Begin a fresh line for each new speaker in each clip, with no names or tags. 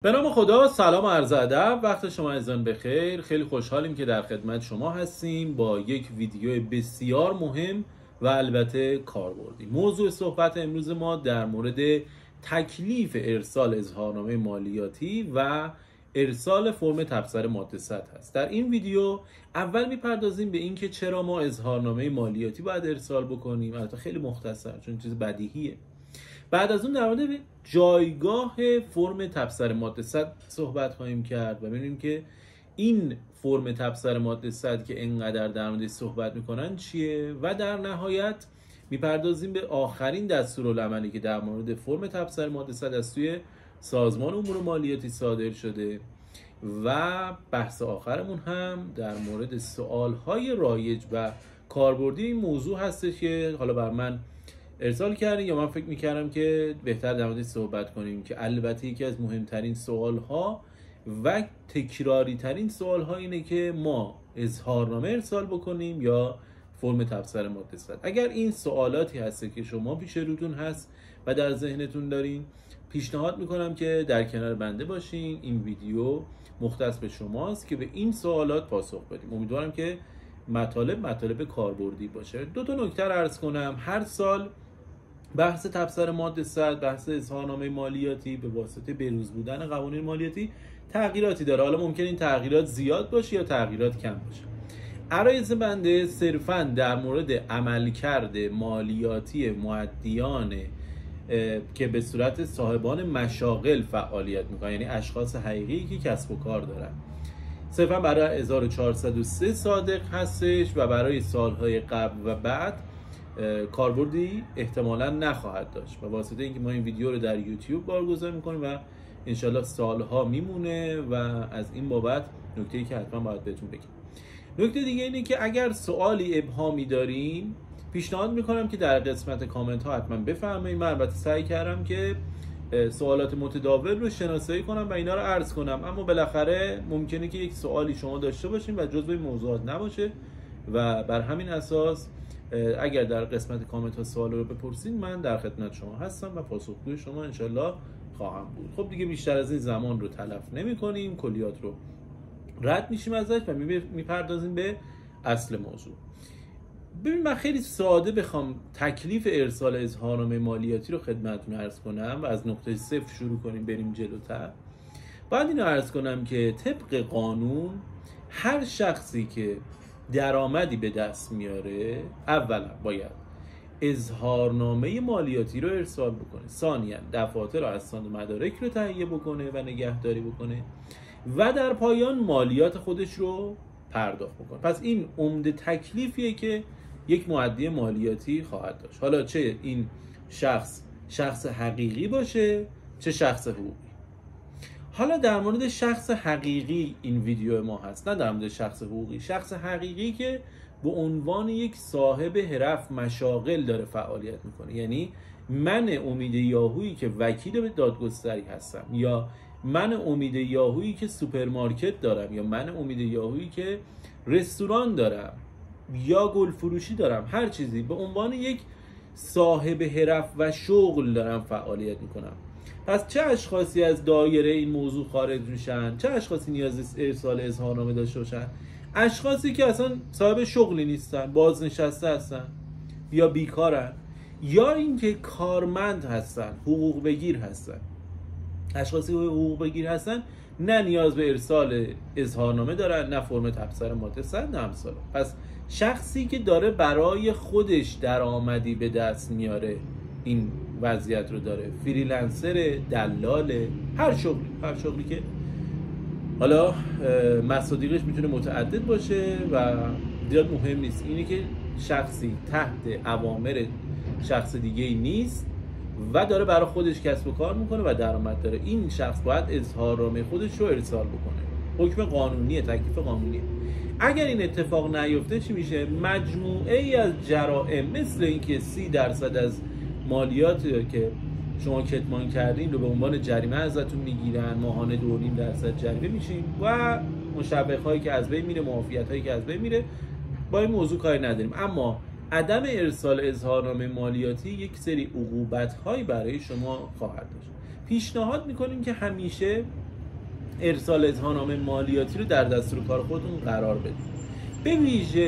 به نام خدا، سلام و عرض ادب. وقت شما عزیزان بخیر. خیلی خوشحالیم که در خدمت شما هستیم با یک ویدیو بسیار مهم و البته کاربردی. موضوع صحبت امروز ما در مورد تکلیف ارسال اظهارنامه مالیاتی و ارسال فرم تبصره ماده 100 هست. در این ویدیو اول میپردازیم به اینکه چرا ما اظهارنامه مالیاتی باید ارسال بکنیم، البته خیلی مختصر چون چیز بدیهیه. بعد از اون در مورد جایگاه فرم تبصره ماده 100 صحبت خواهیم کرد و ببینیم که این فرم تبصره ماده 100 که اینقدر در موردش صحبت میکنن چیه و در نهایت میپردازیم به آخرین دستورالعملی که در مورد فرم تبصره ماده 100 از سوی سازمان امور مالیاتی صادر شده و بحث آخرمون هم در مورد سوالهای رایج و کاربردی این موضوع هستش که حالا بر من ارسال کردین یا من فکر میکردم که بهتر در موردش صحبت کنیم، که البته یکی از مهمترین سوالها و تکراری ترین سوالها اینه که ما اظهارنامه ارسال بکنیم یا فرم تبصره ماده 100. اگر این سوالاتی هست که شما پیش روتون هست و در ذهنتون دارین، پیشنهاد میکنم که در کنار بنده باشین. این ویدیو مختص به شماست که به این سوالات پاسخ بدیم. امیدوارم که مطالب کاربردی باشه. دو تا نکته عرض کنم. هر سال بحث تبصره ماده 100، بحث اظهارنامه مالیاتی به واسطه بروز بودن قوانین مالیاتی تغییراتی داره. حالا ممکن این تغییرات زیاد باشه یا تغییرات کم باشه. عرایض بنده صرفاً در مورد عملکرد مالیاتی مؤدیان که به صورت صاحبان مشاغل فعالیت میکنن، یعنی اشخاص حقیقی که کسب و کار دارن، صرفاً برای 1403 صادق هستش و برای سالهای قبل و بعد کاربردی احتمالاً نخواهد داشت. و واسطه اینکه ما این ویدیو رو در یوتیوب بارگذار میکنیم و انشالله سالها میمونه و از این بابت نکته‌ای که حتما باید بهتون بگم. نکته دیگه اینه که اگر سوالی ابهامی دارین، پیشنهاد میکنم که در قسمت کامنت ها حتما بفرمایید. من البته سعی کردم که سوالات متداول رو شناسایی کنم و اینا رو عرض کنم، اما بالاخره ممکنه که یک سوالی شما داشته باشین و جزو موضوعات نباشه و بر همین اساس اگر در قسمت کامنت ها سوال رو بپرسین، من در خدمت شما هستم و پاسخگوی شما انشالله خواهم بود. خب دیگه بیشتر از این زمان رو تلف نمی کنیم، کلیات رو رد میشیم ازش و میپردازیم به اصل موضوع. ببین، من خیلی ساده بخوام تکلیف ارسال اظهارنامه مالیاتی رو خدمتتون عرض کنم و از نقطه صفر شروع کنیم بریم جلوتر، باید اینو عرض کنم که طبق قانون هر شخصی که درآمدی به دست میاره اولا باید اظهارنامه مالیاتی رو ارسال بکنه، ثانیا دفاتر و اسناد مدارک رو تهیه بکنه و نگهداری بکنه و در پایان مالیات خودش رو پرداخت بکنه. پس این عمده تکلیفیه که یک مؤدی مالیاتی خواهد داشت، حالا چه این شخص حقیقی باشه چه شخص حقوقی. حالا در مورد شخص حقیقی این ویدیو ما هست، نه در مورد شخص حقوقی. شخص حقیقی که به عنوان یک صاحب حرف مشاغل داره فعالیت میکنه، یعنی من امید یاهویی که وکیل دادگستری هستم، یا من امید یاهویی که سوپرمارکت دارم، یا من امید یاهویی که رستوران دارم یا گل فروشی دارم، هر چیزی به عنوان یک صاحب حرف و شغل دارم فعالیت میکنم. پس چه اشخاصی از دایره این موضوع خارج میشن؟ چه اشخاصی نیاز ارسال اظهارنامه داشته باشن؟ اشخاصی که اصلا صاحب شغلی نیستن، بازنشسته هستن یا بیکارن، یا اینکه کارمند هستن، حقوق بگیر هستن. اشخاصی که حقوق بگیر هستن نه نیاز به ارسال اظهارنامه دارن، نه فرم تبصره ماده 100، نه امثال. پس شخصی که داره برای خودش درآمدی به دست میاره این وضعیت رو داره، فریلنسر، دلال، هر شغلی که حالا مصادیقش میتونه متعدد باشه و زیاد مهم نیست، اینه که شخصی تحت اوامر شخص دیگه ای نیست و داره برای خودش کسب و کار میکنه و درآمد داره. این شخص باید اظهارنامه خودش رو ارسال بکنه. حکم قانونیه، تکلیف قانونیه. اگر این اتفاق نیفته چی میشه؟ مجموعه ای از جرائم، مثل اینکه 30% از مالیات که شما کتمان کردین رو به عنوان جریمه ازتون میگیرن، ماهانه 2.5% جریمه میشین و مشوق هایی که از بین میره، معافیت هایی که از بین میره. با این موضوع کاری نداریم، اما عدم ارسال اظهارنامه مالیاتی یک سری عقوبت هایی برای شما خواهد داشت. پیشنهاد میکنیم که همیشه ارسال اظهارنامه مالیاتی رو در دستور کار خودتون قرار بدید.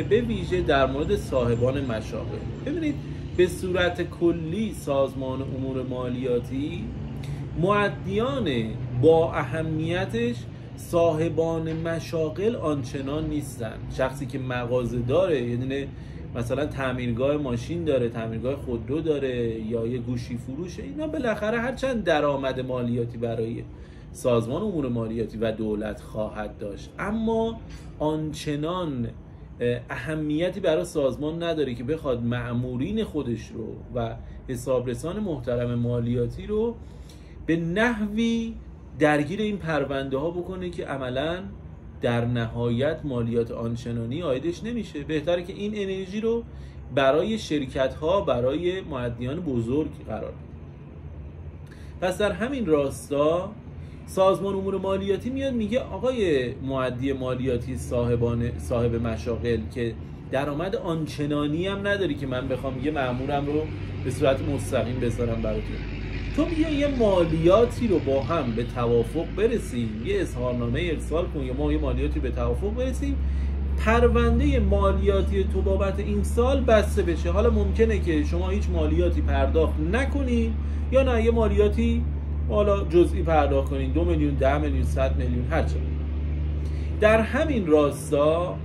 به ویژه در مورد صاحبان مشاغل. ببینید به صورت کلی سازمان امور مالیاتی مؤدیان با اهمیتش صاحبان مشاغل آنچنان نیستن. شخصی که مغازه داره، یعنی مثلا تعمیرگاه ماشین داره، تعمیرگاه خودرو داره یا یه گوشی فروشه، اینا بالاخره هرچند درآمد مالیاتی برای سازمان امور مالیاتی و دولت خواهد داشت، اما آنچنان اهمیتی برای سازمان نداره که بخواد مأمورین خودش رو و حسابرسان محترم مالیاتی رو به نحوی درگیر این پرونده ها بکنه که عملاً در نهایت مالیات آنچنانی عایدش نمیشه. بهتره که این انرژی رو برای شرکت ها، برای مؤدیان بزرگ قرار بده. پس در همین راستا سازمان امور مالیاتی میاد میگه آقای مؤدی مالیاتی صاحب مشاغل که درآمد آنچنانی هم نداری که من بخوام یه مأمورم رو به صورت مستقیم بذارم براتون، تو بیا یه مالیاتی رو با هم به توافق برسیم، یه اظهارنامه ارسال کن یا ما یه مالیاتی به توافق برسیم، پرونده مالیاتی تو بابت این سال بسته بشه. حالا ممکنه که شما هیچ مالیاتی پرداخت نکنید یا نه یه مالیاتی حالا جزئی پرداخت کنید، 2 میلیون، 10 میلیون، 100 میلیون، هر چه. در همین راستا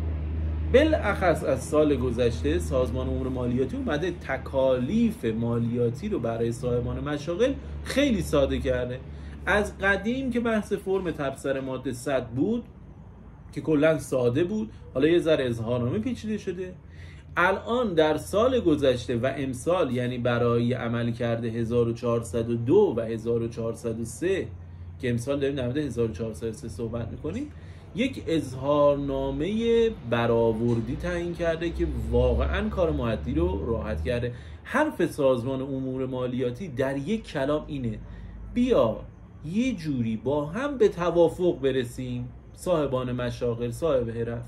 بالاخص از سال گذشته سازمان امور مالیاتی اومده تکالیف مالیاتی رو برای صاحبان مشاغل خیلی ساده کرده. از قدیم که بحث فرم تبصره ماده 100 بود که کلا ساده بود، حالا یه ذره اظهارنامه پیچیده شده. الان در سال گذشته و امسال، یعنی برای عمل کرده 1402 و 1403 که امسال داریم در مورد 1403 صحبت میکنیم، یک اظهارنامه برآوردی تعیین کرده که واقعا کار مؤدی رو راحت کرده. حرف سازمان امور مالیاتی در یک کلام اینه: بیا یه جوری با هم به توافق برسیم، صاحبان مشاغل، صاحب حرف،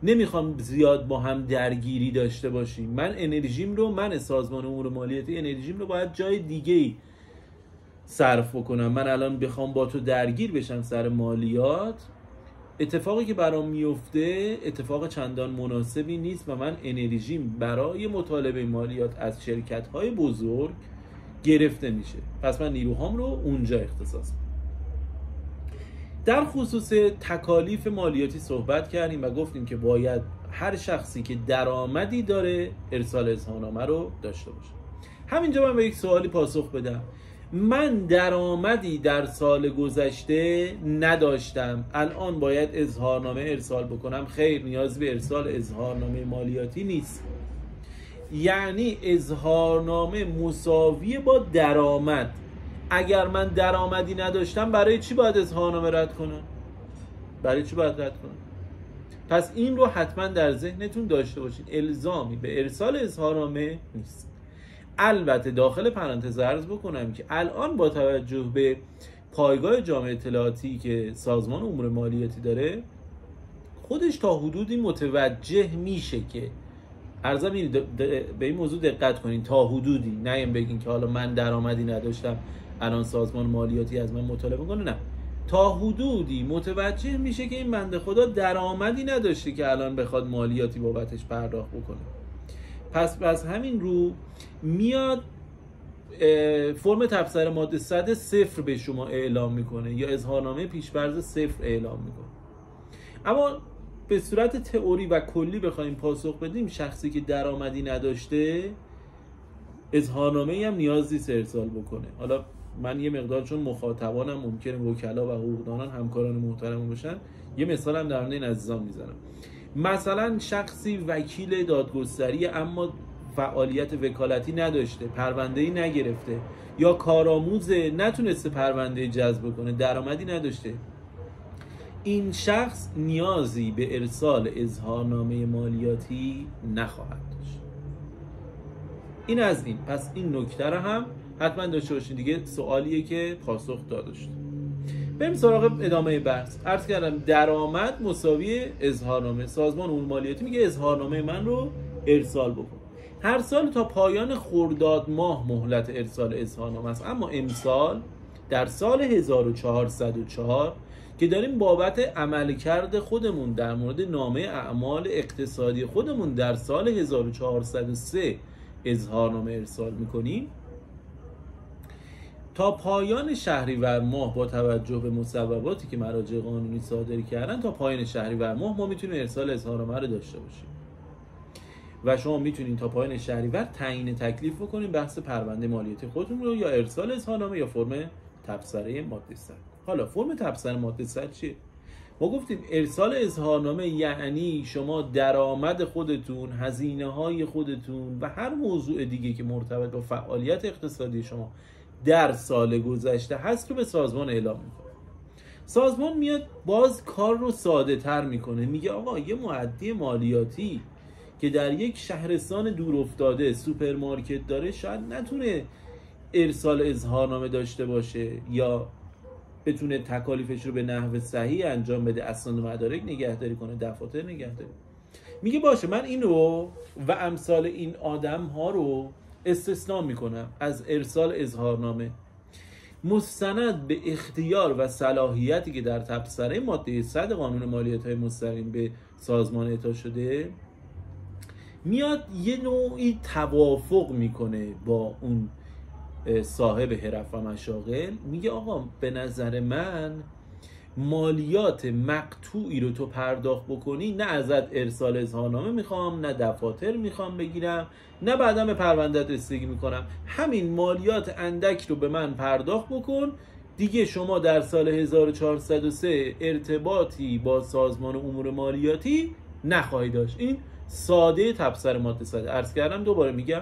نمیخوام زیاد با هم درگیری داشته باشیم، من سازمان امور مالیاتی انرژیم رو باید جای دیگه‌ای صرف بکنم، من الان بخوام با تو درگیر بشم سر مالیات، اتفاقی که برام میفته اتفاق چندان مناسبی نیست و من انرژیم برای مطالبه مالیات از شرکت‌های بزرگ گرفته میشه، پس من نیروهام رو اونجا اختصاص میدم. در خصوص تکالیف مالیاتی صحبت کردیم و گفتیم که باید هر شخصی که درآمدی داره ارسال اظهارنامه رو داشته باشه. همینجا من به یک سوالی پاسخ بدم: من درآمدی در سال گذشته نداشتم، الان باید اظهارنامه ارسال بکنم؟ خیر، نیاز به ارسال اظهارنامه مالیاتی نیست. یعنی اظهارنامه مساوی با درآمد. اگر من درآمدی نداشتم برای چی باید اظهارنامه رد کنم؟ پس این رو حتما در ذهنتون داشته باشید، الزامی به ارسال اظهارنامه نیست. البته داخل پرانتز عرض بکنم که الان با توجه به پایگاه جامعه اطلاعاتی که سازمان امور مالیاتی داره، خودش تا حدودی متوجه میشه که عرضم به این موضوع دقت کنین، تا حدودی، نه بگین که حالا من درآمدی نداشتم الان سازمان مالیاتی از من مطالبه کنه، نه، تا حدودی متوجه میشه که این بنده خدا درآمدی نداشته که الان بخواد مالیاتی بابتش پرداخت بکنه. پس همین رو میاد فرم تبصره ماده 100 صفر به شما اعلام میکنه یا اظهارنامه پیش‌فرض صفر اعلام میکنه. اما به صورت تئوری و کلی بخوایم پاسخ بدیم، شخصی که درآمدی نداشته اظهارنامه‌ای هم نیاز نیست ارسال بکنه. حالا من یه مقدار چون مخاطبانم ممکنه وکلا و حقوقدانان همکاران محترم باشن، یه مثال هم در مورد این عزیزان میزنم. مثلا شخصی وکیل دادگستری اما فعالیت وکالتی نداشته، پرونده‌ای نگرفته، یا کارآموزه نتونسته پرونده جذب کنه، درآمدی نداشته، این شخص نیازی به ارسال اظهارنامه مالیاتی نخواهد داشت. این از این. پس این نکته رو هم حتما داشته باشید. دیگه سوالیه که پاسخ داده شد. بریم سراغ ادامه بحث. عرض کردم درآمد مساوی اظهارنامه. سازمان امور مالیاتی میگه اظهارنامه من رو ارسال بکن. هر سال تا پایان خرداد ماه مهلت ارسال اظهارنامه است، اما امسال در سال 1404 که داریم بابت عملکرد خودمون در مورد نامه اعمال اقتصادی خودمون در سال 1403 اظهارنامه ارسال میکنیم، تا پایان شهریور ماه با توجه به مصوباتی که مراجع قانونی صادر کردن، تا پایان شهریور ماه ما میتونیم ارسال اظهارنامه رو داشته باشیم و شما میتونید تا پایان شهریور تعیین تکلیف بکنید بحث پرونده مالیاتی خودتون رو، یا ارسال اظهارنامه یا فرم تبصره ماده 100. حالا فرم تبصره ماده 100 چیه؟ ما گفتیم ارسال اظهارنامه یعنی شما درآمد خودتون، هزینه‌های خودتون و هر موضوع دیگه که مرتبط با فعالیت اقتصادی شما در سال گذشته هست رو به سازمان اعلام میکنه. سازمان میاد باز کار رو ساده تر میکنه، میگه آقا یه مؤدی مالیاتی که در یک شهرستان دور افتاده سوپرمارکت داره شاید نتونه ارسال اظهارنامه داشته باشه یا بتونه تکالیفش رو به نحو صحیح انجام بده، اسناد و مدارک نگهداری کنه، دفاتر نگهداری. میگه باشه من این رو و امثال این آدم ها رو استثناء میکنم از ارسال اظهارنامه، مستند به اختیار و صلاحیتی که در تبصره ماده 100 قانون مالیات‌های مستقیم به سازمان اعطا شده، میاد یه نوعی توافق میکنه با اون صاحب حرف و مشاغل. میگه آقا به نظر من مالیات مقطوعی رو تو پرداخت بکنی، نه ازت ارسال اظهارنامه میخوام، نه دفاتر میخوام بگیرم، نه بعدم به پروندهت رسیدگی میکنم، همین مالیات اندک رو به من پرداخت بکن دیگه. شما در سال 1403 ارتباطی با سازمان امور مالیاتی نخواهی داشت. این ساده تبصره ماده 100. عرض کردم دوباره میگم،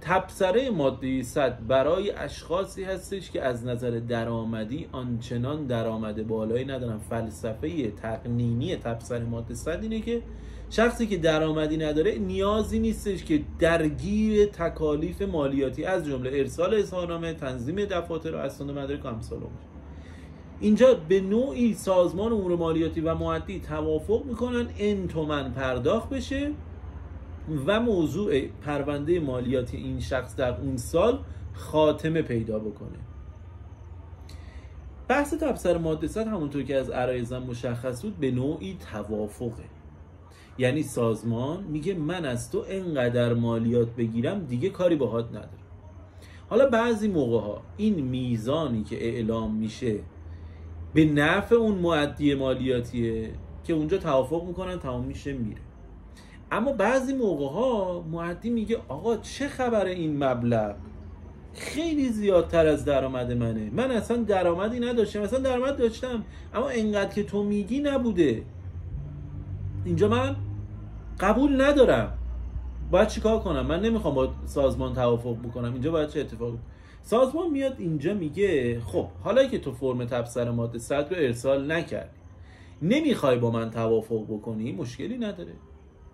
تبصره ماده 100 برای اشخاصی هستش که از نظر درآمدی آنچنان درآمد بالایی ندارن. فلسفه تقنینی تبصره ماده 100 اینه که شخصی که درآمدی نداره نیازی نیستش که درگیر تکالیف مالیاتی از جمله ارسال اظهارنامه، تنظیم دفاتر و اسناد و مدارک و امثال اون. اینجا به نوعی سازمان امور مالیاتی و مؤدی توافق میکنن این تومن پرداخت بشه و موضوع پرونده مالیاتی این شخص در اون سال خاتمه پیدا بکنه. بحث تبصره ماده 100 همونطور که از عرایضم مشخص بود به نوعی توافقه، یعنی سازمان میگه من از تو انقدر مالیات بگیرم دیگه کاری باهات ندارم. حالا بعضی موقع ها این میزانی که اعلام میشه به نفع اون مؤدی مالیاتیه که اونجا توافق میکنن تمام میشه میره، اما بعضی موقع ها مؤدی میگه آقا چه خبره این مبلغ خیلی زیادتر از درآمد منه، من اصلا درآمدی نداشتم، اصلا درآمد داشتم اما انقدر که تو میگی نبوده، اینجا من قبول ندارم، باید چیکار کنم؟ من نمیخوام با سازمان توافق بکنم، اینجا باید چه اتفاقی؟ سازمان میاد اینجا میگه خب حالا که تو فرم تبصره ماده 100 رو ارسال نکردی، نمیخوای با من توافق بکنی، مشکلی نداره،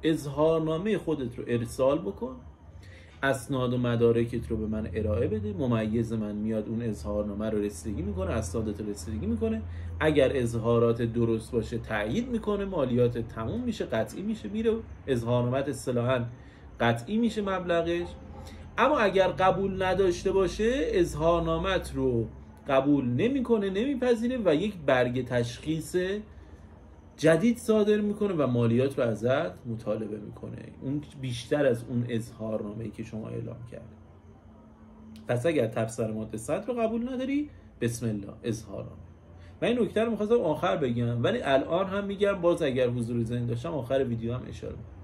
اظهارنامه خودت رو ارسال بکن، اسناد و مدارکت رو به من ارائه بده، ممیز من میاد اون اظهارنامه رو رسیدگی میکنه، اسنادت رو رسیدگی میکنه، اگر اظهارات درست باشه تایید میکنه، مالیات تموم میشه، قطعی میشه، میره اظهارنامه اصطلاحاً قطعی میشه مبلغش. اما اگر قبول نداشته باشه اظهارنامت رو قبول نمیکنه، نمیپذیره و یک برگ تشخیص جدید صادر میکنه و مالیات رو ازت مطالبه میکنه، اون بیشتر از اون اظهارنامه‌ای که شما اعلام کرد. پس اگر تبصره ماده 100 رو قبول نداری، بسم الله اظهارنامه. من این نکته رو می‌خواستم آخر بگم ولی الان هم میگم، باز اگر حضور ذهن داشتم آخر ویدیو هم اشاره میکنم.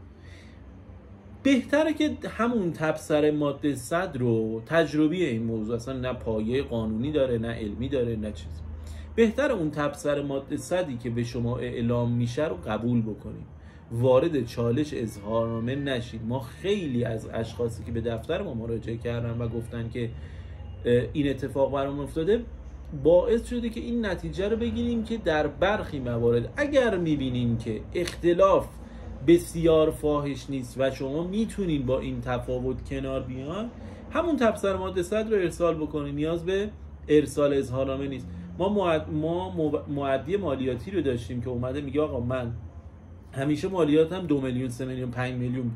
بهتره که همون تبصره ماده 100 رو، تجربی این موضوع اصلا نه پایه قانونی داره نه علمی داره نه چیز، بهتر اون تبصره ماده 100 که به شما اعلام میشه رو قبول بکنیم، وارد چالش اظهارنامه نشید. ما خیلی از اشخاصی که به دفتر ما مراجعه کردن و گفتن که این اتفاق برام افتاده، باعث شده که این نتیجه رو بگیریم که در برخی موارد اگر میبینیم که اختلاف بسیار فاحش نیست و شما میتونین با این تفاوت کنار بیان، همون تبصره ماده 100 رو ارسال بکنین، نیاز به ارسال اظهارنامه نیست. ما مؤدی مالیاتی رو داشتیم که اومده میگه آقا من همیشه مالیاتم 2 میلیون 3 میلیون 5 میلیون،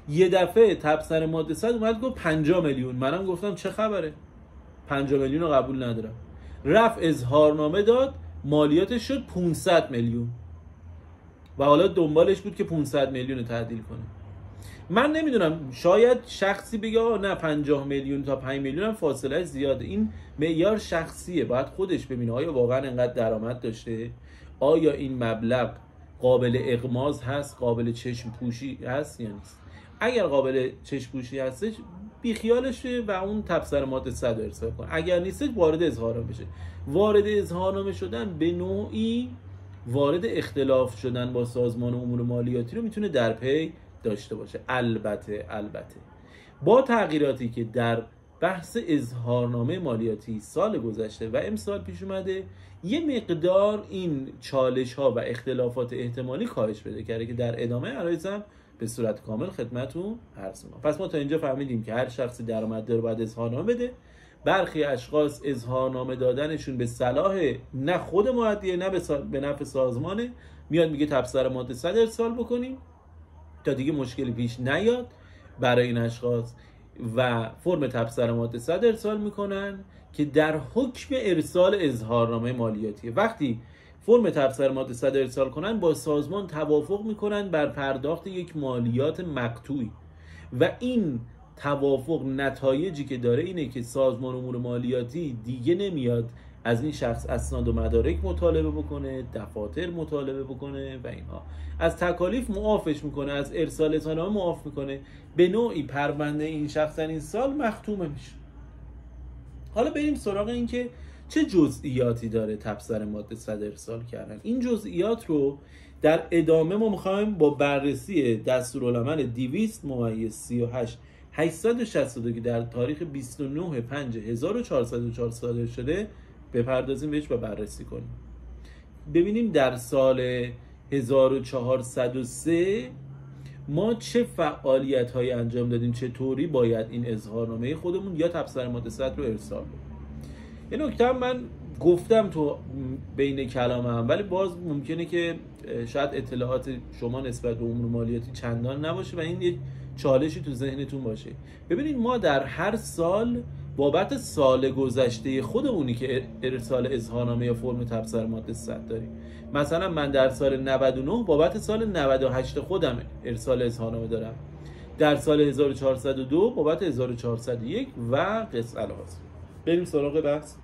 یه دفعه تبصره ماده 100 اومد گفت 50 میلیون، منم گفتم چه خبره؟ 5 میلیون رو قبول ندارم. رفت اظهارنامه داد، مالیاتش شد 500 میلیون و حالا دنبالش بود که 500 میلیون رو تعدیل کنه. من نمیدونم، شاید شخصی بگه نه 50 میلیون تا 5 میلیون هم فاصله زیاده. این معیار شخصیه، باید خودش ببینه آیا واقعا انقدر درآمد داشته، آیا این مبلغ قابل اغماض هست، قابل چشم پوشی هست یا نیست. اگر قابل چشم پوشی هستش بیخیالشه و اون تبصره ماده 100 ارسال کنه. اگر نیستش وارد اظهارنامه بشه. وارد اظهارنامه شدن به نوعی وارد اختلاف شدن با سازمان امور مالیاتی رو میتونه در پی داشته باشه. البته با تغییراتی که در بحث اظهارنامه مالیاتی سال گذشته و امسال پیش اومده، یه مقدار این چالش ها و اختلافات احتمالی کاهش پیدا کرده که در ادامه عرایزم به صورت کامل خدمتتون عرض می‌کنم. پس ما تا اینجا فهمیدیم که هر شخصی درآمد داره باید اظهارنامه بده. برخی اشخاص اظهارنامه دادنشون به صلاح نه خود مؤدیه نه به نفع سازمانه، میاد میگه تبصره ماده 100 ارسال بکنیم تا دیگه مشکلی پیش نیاد برای این اشخاص و فرم تبصره ماده 100 ارسال میکنن که در حکم ارسال اظهارنامه مالیاتیه. وقتی فرم تبصره ماده 100 ارسال کنن با سازمان توافق میکنن بر پرداخت یک مالیات مقطوعی و این توافق نتایجی که داره اینه که سازمان امور مالیاتی دیگه نمیاد از این شخص اسناد و مدارک مطالبه بکنه، دفاتر مطالبه بکنه و اینها، از تکالیف معافش میکنه، از ارسال اظهارنامه معاف میکنه. به نوعی پرونده این شخص در این سال مختومه میشه. حالا بریم سراغ این که چه جزئیاتی داره تبصره ماده 100 ارسال کردن. این جزئیات رو در ادامه ما میخوایم با بررسی دستورالعمل 200/38/862 که در تاریخ 29/5/1404 صادر شده بپردازیم بهش و بررسی کنیم. ببینیم در سال 1403 ما چه فعالیت های انجام دادیم، چطوری باید این اظهارنامه خودمون یا تبصره ماده 100 رو ارسال کنیم. این نکته من گفتم تو بین کلامم، ولی باز ممکنه که شاید اطلاعات شما نسبت به امور مالیاتی چندان نباشه و این یک چالشی تو ذهنتون باشه. ببینید ما در هر سال بابت سال گذشته خودمونی که ارسال اظهارنامه یا فرم تبصره ماده 100 داریم. مثلا من در سال 99 بابت سال 98 خودم ارسال اظهارنامه دارم، در سال 1402 بابت 1401 و قص الهاز. بریم سراغ بحث.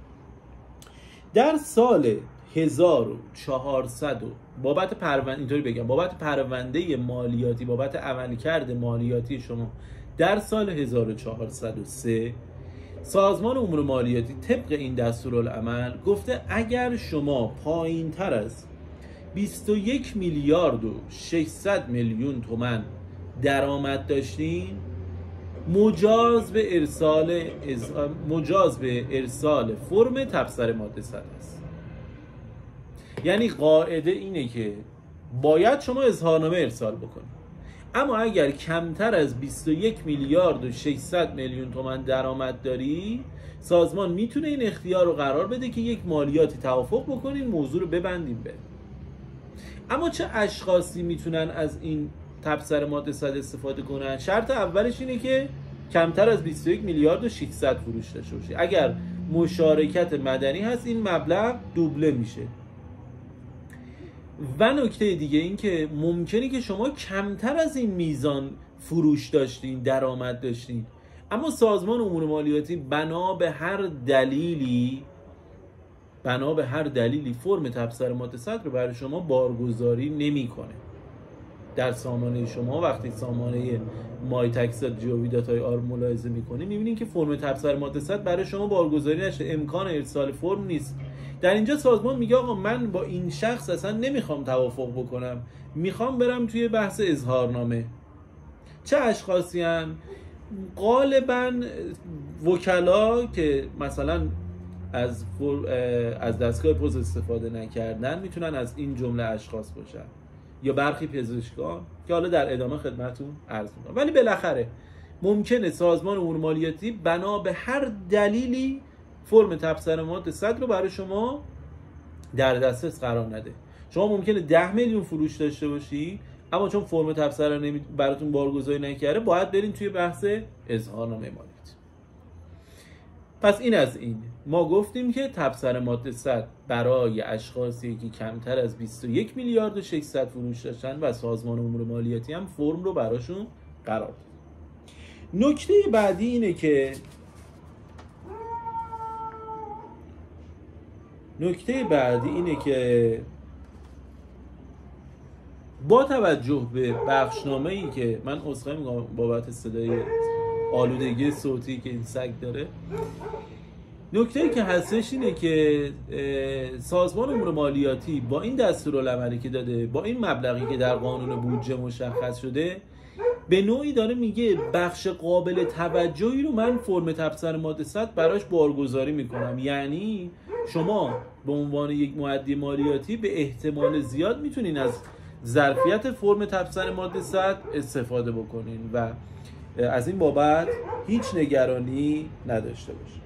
در سال 1400 بابت پرونده، اینطوری بگم، بابت پرونده مالیاتی، بابت عملکرد مالیاتی شما در سال 1403 سازمان امور مالیاتی طبق این دستورالعمل گفته اگر شما پایین تر از 21 میلیارد و 600 میلیون تومان درآمد داشتین مجاز به ارسال فرم تبصره ماده 100 است. یعنی قاعده اینه که باید شما اظهارنامه ارسال بکنید، اما اگر کمتر از 21 میلیارد و 600 میلیون تومان درآمد داری سازمان میتونه این اختیار رو قرار بده که یک مالیاتی توافق بکنین، موضوع رو ببندیم بره. اما چه اشخاصی میتونن از این تبصره ماده 100 استفاده کنن؟ شرط اولش اینه که کمتر از 21 میلیارد و 600 فروش داشته باشه. اگر مشارکت مدنی هست این مبلغ دوبله میشه. و نکته دیگه این که ممکنه که شما کمتر از این میزان فروش داشتین، درآمد داشتین، اما سازمان امور مالیاتی بنا به هر دلیلی فرم تبصره ماده 100 رو برای شما بارگذاری نمیکنه. در سامانه شما وقتی سامانه مای تکسات جیویداتای آر ملاحظه میکنید میبینید که فرم تبصره ماده 100 برای شما بارگذاری نشده، امکان ارسال فرم نیست. در اینجا سازمان میگه آقا من با این شخص اصلا نمیخوام توافق بکنم، میخوام برم توی بحث اظهارنامه. چه اشخاصی هستند؟ غالبا وکلا که مثلا از دستگاه پست استفاده نکردن میتونن از این جمله اشخاص باشن، یا برخی پزشکان که حالا در ادامه خدمتتون عرض میکنم. ولی بالاخره ممکنه سازمان امور مالیاتی بنا به هر دلیلی فرم تبصره ماده 100 رو برای شما در دسترس قرار نده. شما ممکنه 10 میلیون فروش داشته باشی، اما چون فرم تبصره براتون بارگذاری نکرده باید برین توی بحث اظهارنامه مالیاتی. پس این از این. ما گفتیم که تبصره ماده 100 برای اشخاصی که کمتر از 21 میلیارد و 600 فروش داشتن و سازمان امور مالیاتی هم فرم رو براشون قرار داد. نکته بعدی اینه که با توجه به بخشنامه‌ای که من عذرخواهی می‌کنم بابت صدای آلودگی صوتی که این سگ داره، نکته‌ای که هستش اینه که سازمان امور مالیاتی با این دستورالعملی که داده، با این مبلغی که در قانون بودجه مشخص شده، به نوعی داره میگه بخش قابل توجهی رو من فرم تبصره ماده 100 براش بارگذاری میکنم. یعنی شما به عنوان یک مؤدی مالیاتی به احتمال زیاد میتونین از ظرفیت فرم تبصره ماده 100 استفاده بکنین و از این بابت هیچ نگرانی نداشته باشین.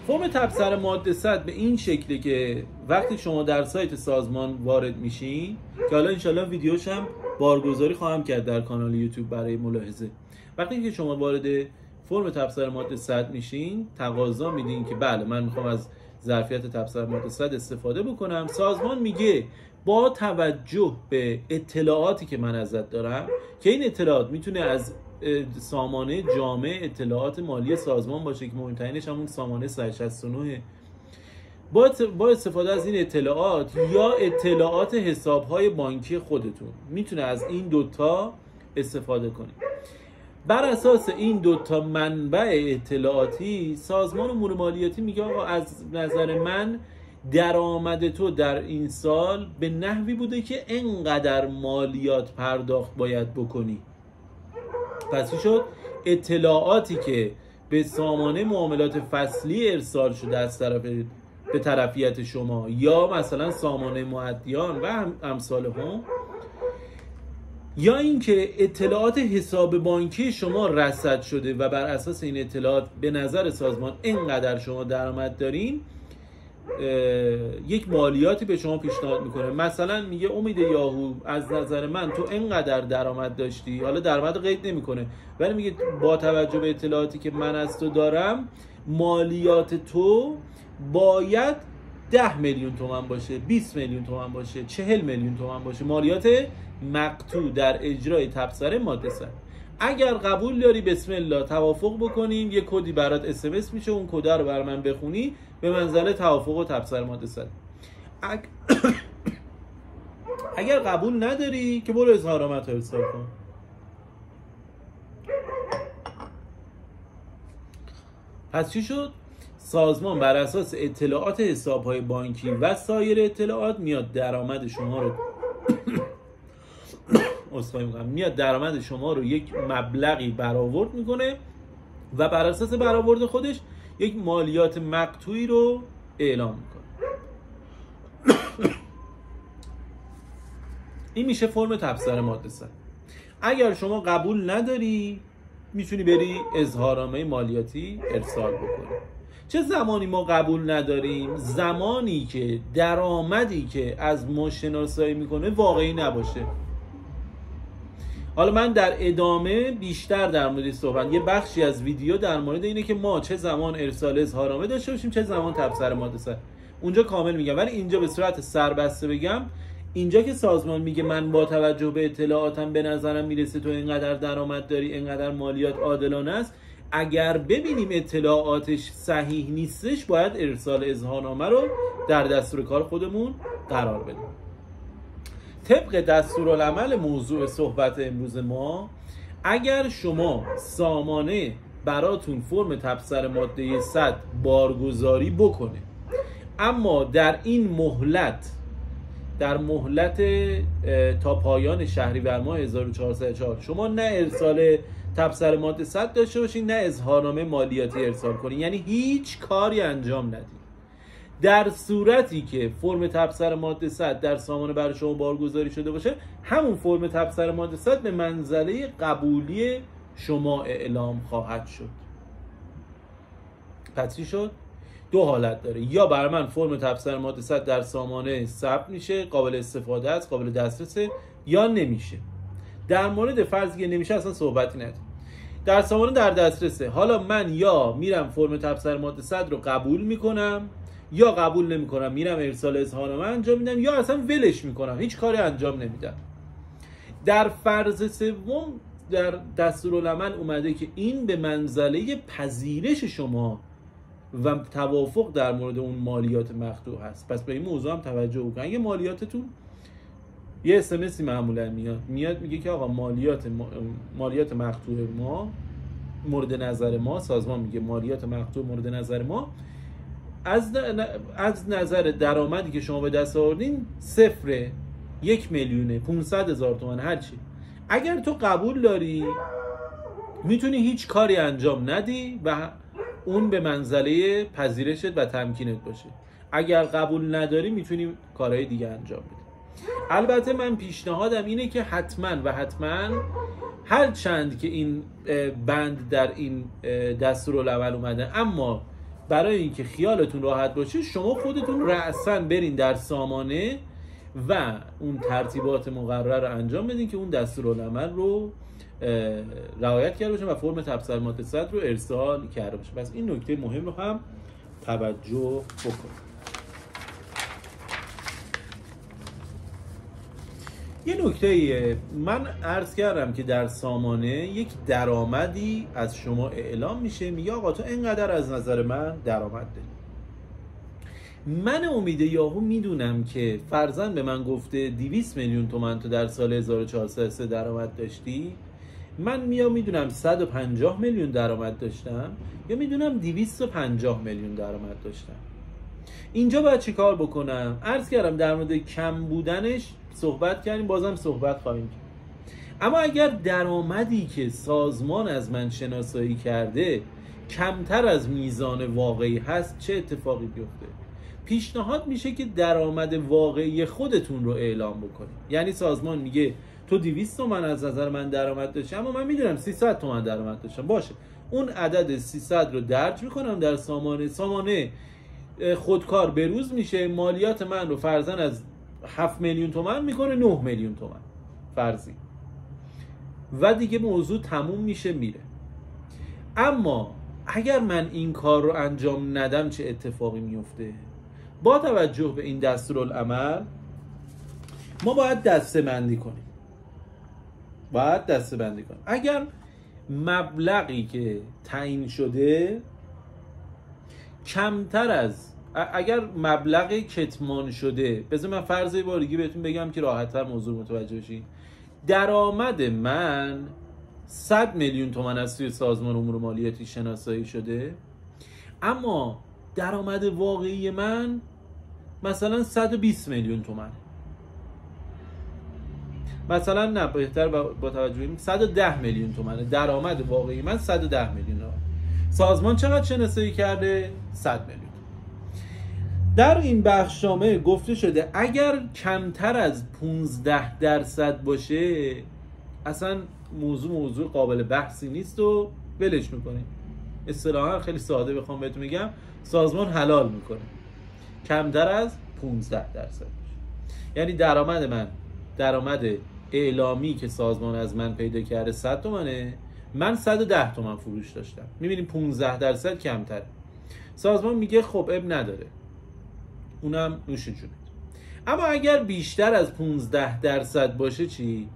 فرم تبصره ماده 100 به این شکله که وقتی شما در سایت سازمان وارد میشین، که حالا انشالله ویدیوش هم بارگذاری خواهم کرد در کانال یوتیوب برای ملاحظه، وقتی که شما وارد فرم تبصره ماده 100 میشین، تقاضا میدین که بله من میخوام از ظرفیت تبصره ماده 100 استفاده بکنم. سازمان میگه با توجه به اطلاعاتی که من ازت دارم، که این اطلاعات میتونه از سامانه جامع اطلاعات مالی سازمان باشه که مهمترینش همون سامانه 169، با استفاده از این اطلاعات یا اطلاعات حساب‌های بانکی خودتون میتونه از این دوتا استفاده کنید. بر اساس این دوتا منبع اطلاعاتی سازمان امور مالیاتی میگه آقا از نظر من درآمد تو در این سال به نحوی بوده که انقدر مالیات پرداخت باید بکنی. پس چی شد؟ اطلاعاتی که به سامانه معاملات فصلی ارسال شده از طرف به طرفیت شما یا مثلا سامانه مؤدیان و امثال هم، یا اینکه اطلاعات حساب بانکی شما رصد شده و بر اساس این اطلاعات به نظر سازمان اینقدر شما درآمد دارین، یک مالیاتی به شما پیشنهاد میکنه. مثلا میگه امید یاهو از نظر من تو اینقدر درآمد داشتی، حالا درآمد قید نمیکنه ولی میگه با توجه به اطلاعاتی که من از تو دارم مالیات تو باید 10 میلیون تومان باشه، 20 میلیون تومان باشه، 40 میلیون تومان باشه، مالیات مقطوع در اجرای تبصره ماده 100. اگر قبول داری بسم الله توافق بکنیم، یه کدی برات SMS میشه، اون کد رو بر من بخونی به منزله توافق و تبصره ماده 100. اگر قبول نداری که برو اظهارنامه ارسال کن. پس چی شد؟ سازمان بر اساس اطلاعات حساب‌های بانکی و سایر اطلاعات میاد درآمد شما رو میاد درآمد شما رو یک مبلغی برآورد میکنه و بر اساس برآورد خودش یک مالیات مقطوعی رو اعلام میکنه. این میشه فرم تبصره ماده 100. اگر شما قبول نداری میتونی بری اظهارنامه مالیاتی ارسال بکنی. چه زمانی ما قبول نداریم؟ زمانی که درآمدی که از ما شناسایی میکنه واقعی نباشه. حالا من در ادامه بیشتر در مورد صحبت، یه بخشی از ویدیو در مورد اینه که ما چه زمان ارسال اظهارنامه داشته باشیم، چه زمان تبصره ماده 100، اونجا کامل میگم. ولی اینجا به صورت سربسته بگم، اینجا که سازمان میگه من با توجه به اطلاعاتم به نظرم میرسه تو اینقدر درآمد داری، اینقدر مالیات عادلانه است، اگر ببینیم اطلاعاتش صحیح نیستش باید ارسال اظهارنامه رو در دستور کار خودمون قرار بدیم. طبق دستورالعمل موضوع صحبت امروز ما، اگر شما سامانه براتون فرم تبصره ماده 100 بارگذاری بکنه، اما در این مهلت، در مهلت تا پایان شهریور ماه 1404 شما نه ارسال تبصره ماده 100 داشته باشین نه اظهارنامه مالیاتی ارسال کنین، یعنی هیچ کاری انجام ندید، در صورتی که فرم تبصره ماده 100 در سامانه برای شما بارگذاری شده باشه، همون فرم تبصره ماده 100 به منزله قبولی شما اعلام خواهد شد. پس چی شد؟ دو حالت داره، یا برای من فرم تبصره ماده 100 در سامانه ثبت میشه، قابل استفاده است، قابل دسترسه، یا نمیشه. در مورد فرضی که نمیشه اصلا صحبتی نداره. در سامانه در دسترسه. حالا من یا میرم فرم تبصره ماده 100 رو قبول میکنم یا قبول نمیکنم، میرم ارسال اظهارنامه انجام میدم یا اصلا ولش میکنم، هیچ کاری انجام نمیدم. در فرض سوم در دستورالعمل اومده که این به منزله پذیرش شما و توافق در مورد اون مالیات مقطوع هست. پس به این موضوع هم توجه بکنید. اگه مالیاتتون یه اسمسی معمولا میاد میگه که آقا مالیات مقطوع ما مورد نظر ما، سازمان میگه مالیات مقطوع مورد نظر ما از نظر درآمدی که شما به دست آوردین 1,500,000 تومان هرچی. اگر تو قبول داری میتونی هیچ کاری انجام ندی و اون به منزله پذیرشت و تمکینت باشه. اگر قبول نداری میتونی کارهای دیگه انجام بدی. البته من پیشنهادم اینه که حتما هر چند که این بند در این دستورالعمل اومده، اما برای اینکه خیالتون راحت باشه شما خودتون رأساً برین در سامانه و اون ترتیبات مقرر رو انجام بدین که اون دستورالعمل رو رعایت کرده باشه و فرم تبصره ماده 100 رو ارسال کرده باشه. پس این نکته مهم رو هم توجه بکنید. یه نکته من عرض کردم که در سامانه یک درآمدی از شما اعلام میشه، میگه آقا تو اینقدر از نظر من درآمد داری. من امید یاهو میدونم که فرضاً به من گفته 200 میلیون تومان تو در سال 1403 درآمد داشتی، من میدونم 150 میلیون درآمد داشتم یا میدونم 250 میلیون درآمد داشتم. اینجا باید چی کار بکنم؟ عرض کردم در مورد کم بودنش صحبت کردیم، بازم صحبت خواهیم کرد. اما اگر درآمدی که سازمان از من شناسایی کرده کمتر از میزان واقعی هست، چه اتفاقی بیفته؟ پیشنهاد میشه که درآمد واقعی خودتون رو اعلام بکنید. یعنی سازمان میگه تو 200 تومان از نظر من درآمد داشتی، اما من میدونم 300 تومان درآمد داشتم. باشه، اون عدد 300 رو درج میکنم در سامانه خودکار بروز میشه، مالیات من رو فرضاً از 7 میلیون تومان میکنه 9 میلیون تومان فرضی و دیگه موضوع تموم میشه میره. اما اگر من این کار رو انجام ندم چه اتفاقی میفته؟ با توجه به این دستورالعمل ما باید دسته‌بندی کنیم. اگر مبلغی که تعیین شده کمتر از، اگر مبلغ کتمان شده، بذار من فرض بارگی بهتون بگم که راحت‌تر موضوع متوجه شید. درآمد من 100 میلیون تومان از توی سازمان امور مالیاتی شناسایی شده، اما درآمد واقعی من مثلا 120 میلیون تومان، مثلا نه بهتر با توجه به 110 میلیون تومان درآمد واقعی من 110 میلیون تومان. سازمان چقدر شناسایی کرده؟ 100 میلیون. در این بخشنامه گفته شده اگر کمتر از 15% باشه اصلا موضوع قابل بحثی نیست و ولش میکنیم. اصطلاحا خیلی ساده بخوام بهتون میگم، سازمان حلال میکنه کمتر از 15% باشه. یعنی درآمد من، درآمد اعلامی که سازمان از من پیدا کرده 100 تومانه، من 110 تومان فروش داشتم. میبینیم 15% کمتر. سازمان میگه خب اب نداره، اونم نوش جونت. اما اگر بیشتر از 15% باشه چی؟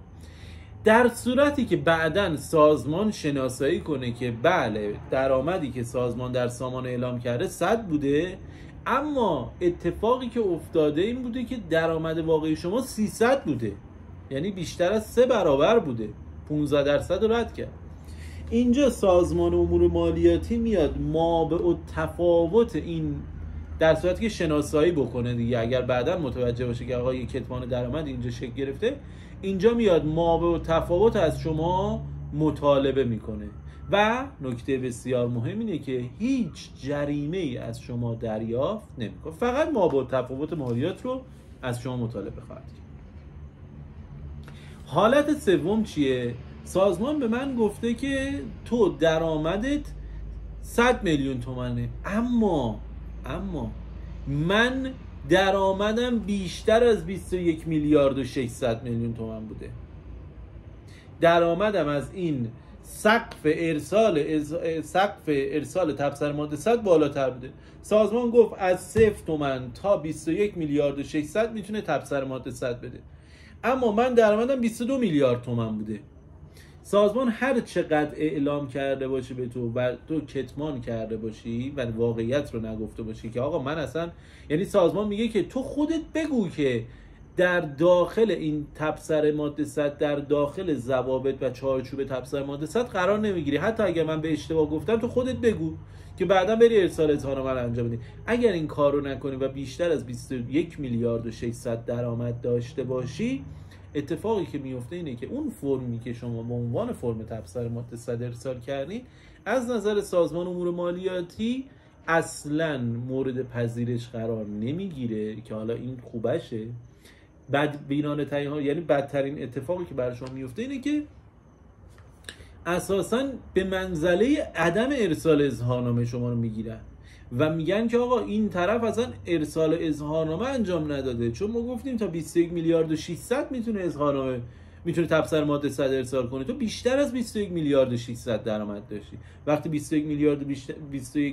در صورتی که بعداً سازمان شناسایی کنه که بله درآمدی که سازمان در سامانه اعلام کرده 100 بوده، اما اتفاقی که افتاده این بوده که درآمد واقعی شما 300 بوده، یعنی بیشتر از 3 برابر بوده، 15% رو رد کرد. اینجا سازمان امور مالیاتی میاد مابع تفاوت این، در صورتی که شناسایی بکنه دیگه، اگر بعدا متوجه باشه که آقا یک کتمان درآمد اینجا شکل گرفته، اینجا میاد مابع تفاوت از شما مطالبه میکنه و نکته بسیار مهم اینه که هیچ جریمه ای از شما دریافت نمیکنه، فقط مابع تفاوت مالیات رو از شما مطالبه خواهد کرد. حالت سوم چیه؟ سازمان به من گفته که تو درآمدت 100 میلیون تومانه، اما من درآمدم بیشتر از 21 میلیارد و 600 میلیون تومان بوده. درآمدم از این سقف ارسال تبصره ماده 100 بالاتر بوده. سازمان گفت از 0 تومن تا 21 میلیارد و 600 میتونه تبصره ماده 100 بده، اما من درآمدم 22 میلیارد تومن بوده. سازمان هر چقدر اعلام کرده باشه به تو و تو کتمان کرده باشی و واقعیت رو نگفته باشی که آقا من اصلا، یعنی سازمان میگه که تو خودت بگو که در داخل این تبصره ماده 100 در داخل ضوابط و چارچوب تبصره ماده 100 قرار نمیگیری، حتی اگر من به اشتباه گفتم تو خودت بگو که بعدا بری ارسال اظهارنامه رو انجام بدی. اگر این کار رو نکنی و بیشتر از 21 میلیارد و 600 درآمد داشته باشی، اتفاقی که میفته اینه که اون فرمی که شما به عنوان فرم تبصره ماده 100 ارسال کردین از نظر سازمان امور مالیاتی اصلا مورد پذیرش قرار نمیگیره که حالا این خوبشه. بعد بینانه ترین ها، یعنی بدترین اتفاقی که برای شما میفته اینه که اساسا به منزله عدم ارسال اظهارنامه شما رو میگیرن و میگن که آقا این طرف اصلا ارسال اظهارنامه انجام نداده، چون ما گفتیم تا 21 میلیارد و 600 میتونه تبصره ماده 100 ارسال کنه، تو بیشتر از 21 میلیارد و 600 درآمد داشتی. وقتی 21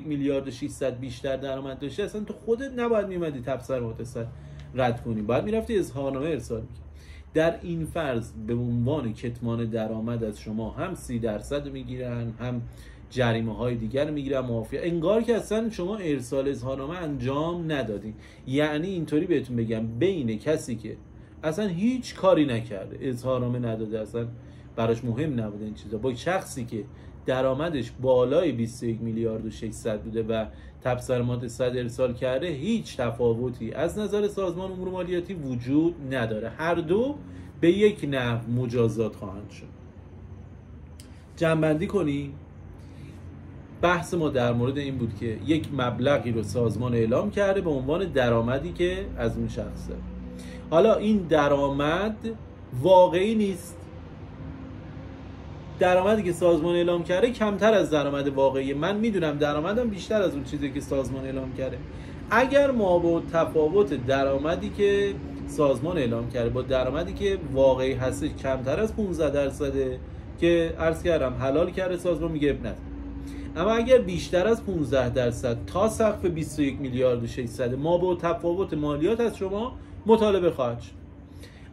میلیارد و 600 بیشتر درآمد داشتی، اصلا تو خودت نباید میومدی تبصره ماده 100 رد کنی، باید میرفتی اظهارنامه ارسال می‌کردی. در این فرض به عنوان کتمان درآمد از شما هم 30% میگیرن، هم جریمه های دیگر میگیرن، معافیت، انگار که اصلا شما ارسال اظهارنامه انجام ندادین. یعنی اینطوری بهتون بگم بین کسی که اصلا هیچ کاری نکرده، اظهارنامه نداده، اصلا براش مهم نبوده این چیزا، با شخصی که درآمدش بالای 21 میلیارد و 600 بوده و تبصره ماده 100 ارسال کرده، هیچ تفاوتی از نظر سازمان امور مالیاتی وجود نداره. هر دو به یک نحو مجازات خواهند شد. جمع‌بندی کنیم. بحث ما در مورد این بود که یک مبلغی رو سازمان اعلام کرده به عنوان درآمدی که از اون شخصه. حالا این درآمد واقعی نیست. درآمدی که سازمان اعلام کرده کمتر از درآمد واقعی. من میدونم درآمدم بیشتر از اون چیزی که سازمان اعلام کرده. اگر ما با تفاوت درآمدی که سازمان اعلام کرده با درآمدی که واقعی هست کمتر از 15% که عرض کردم حلال کرده سازمان، میگه اب نداره. اما اگر بیشتر از 15% تا سقف 21 میلیارد و 600 ما با تفاوت مالیات از شما مطالبه خواهد شد.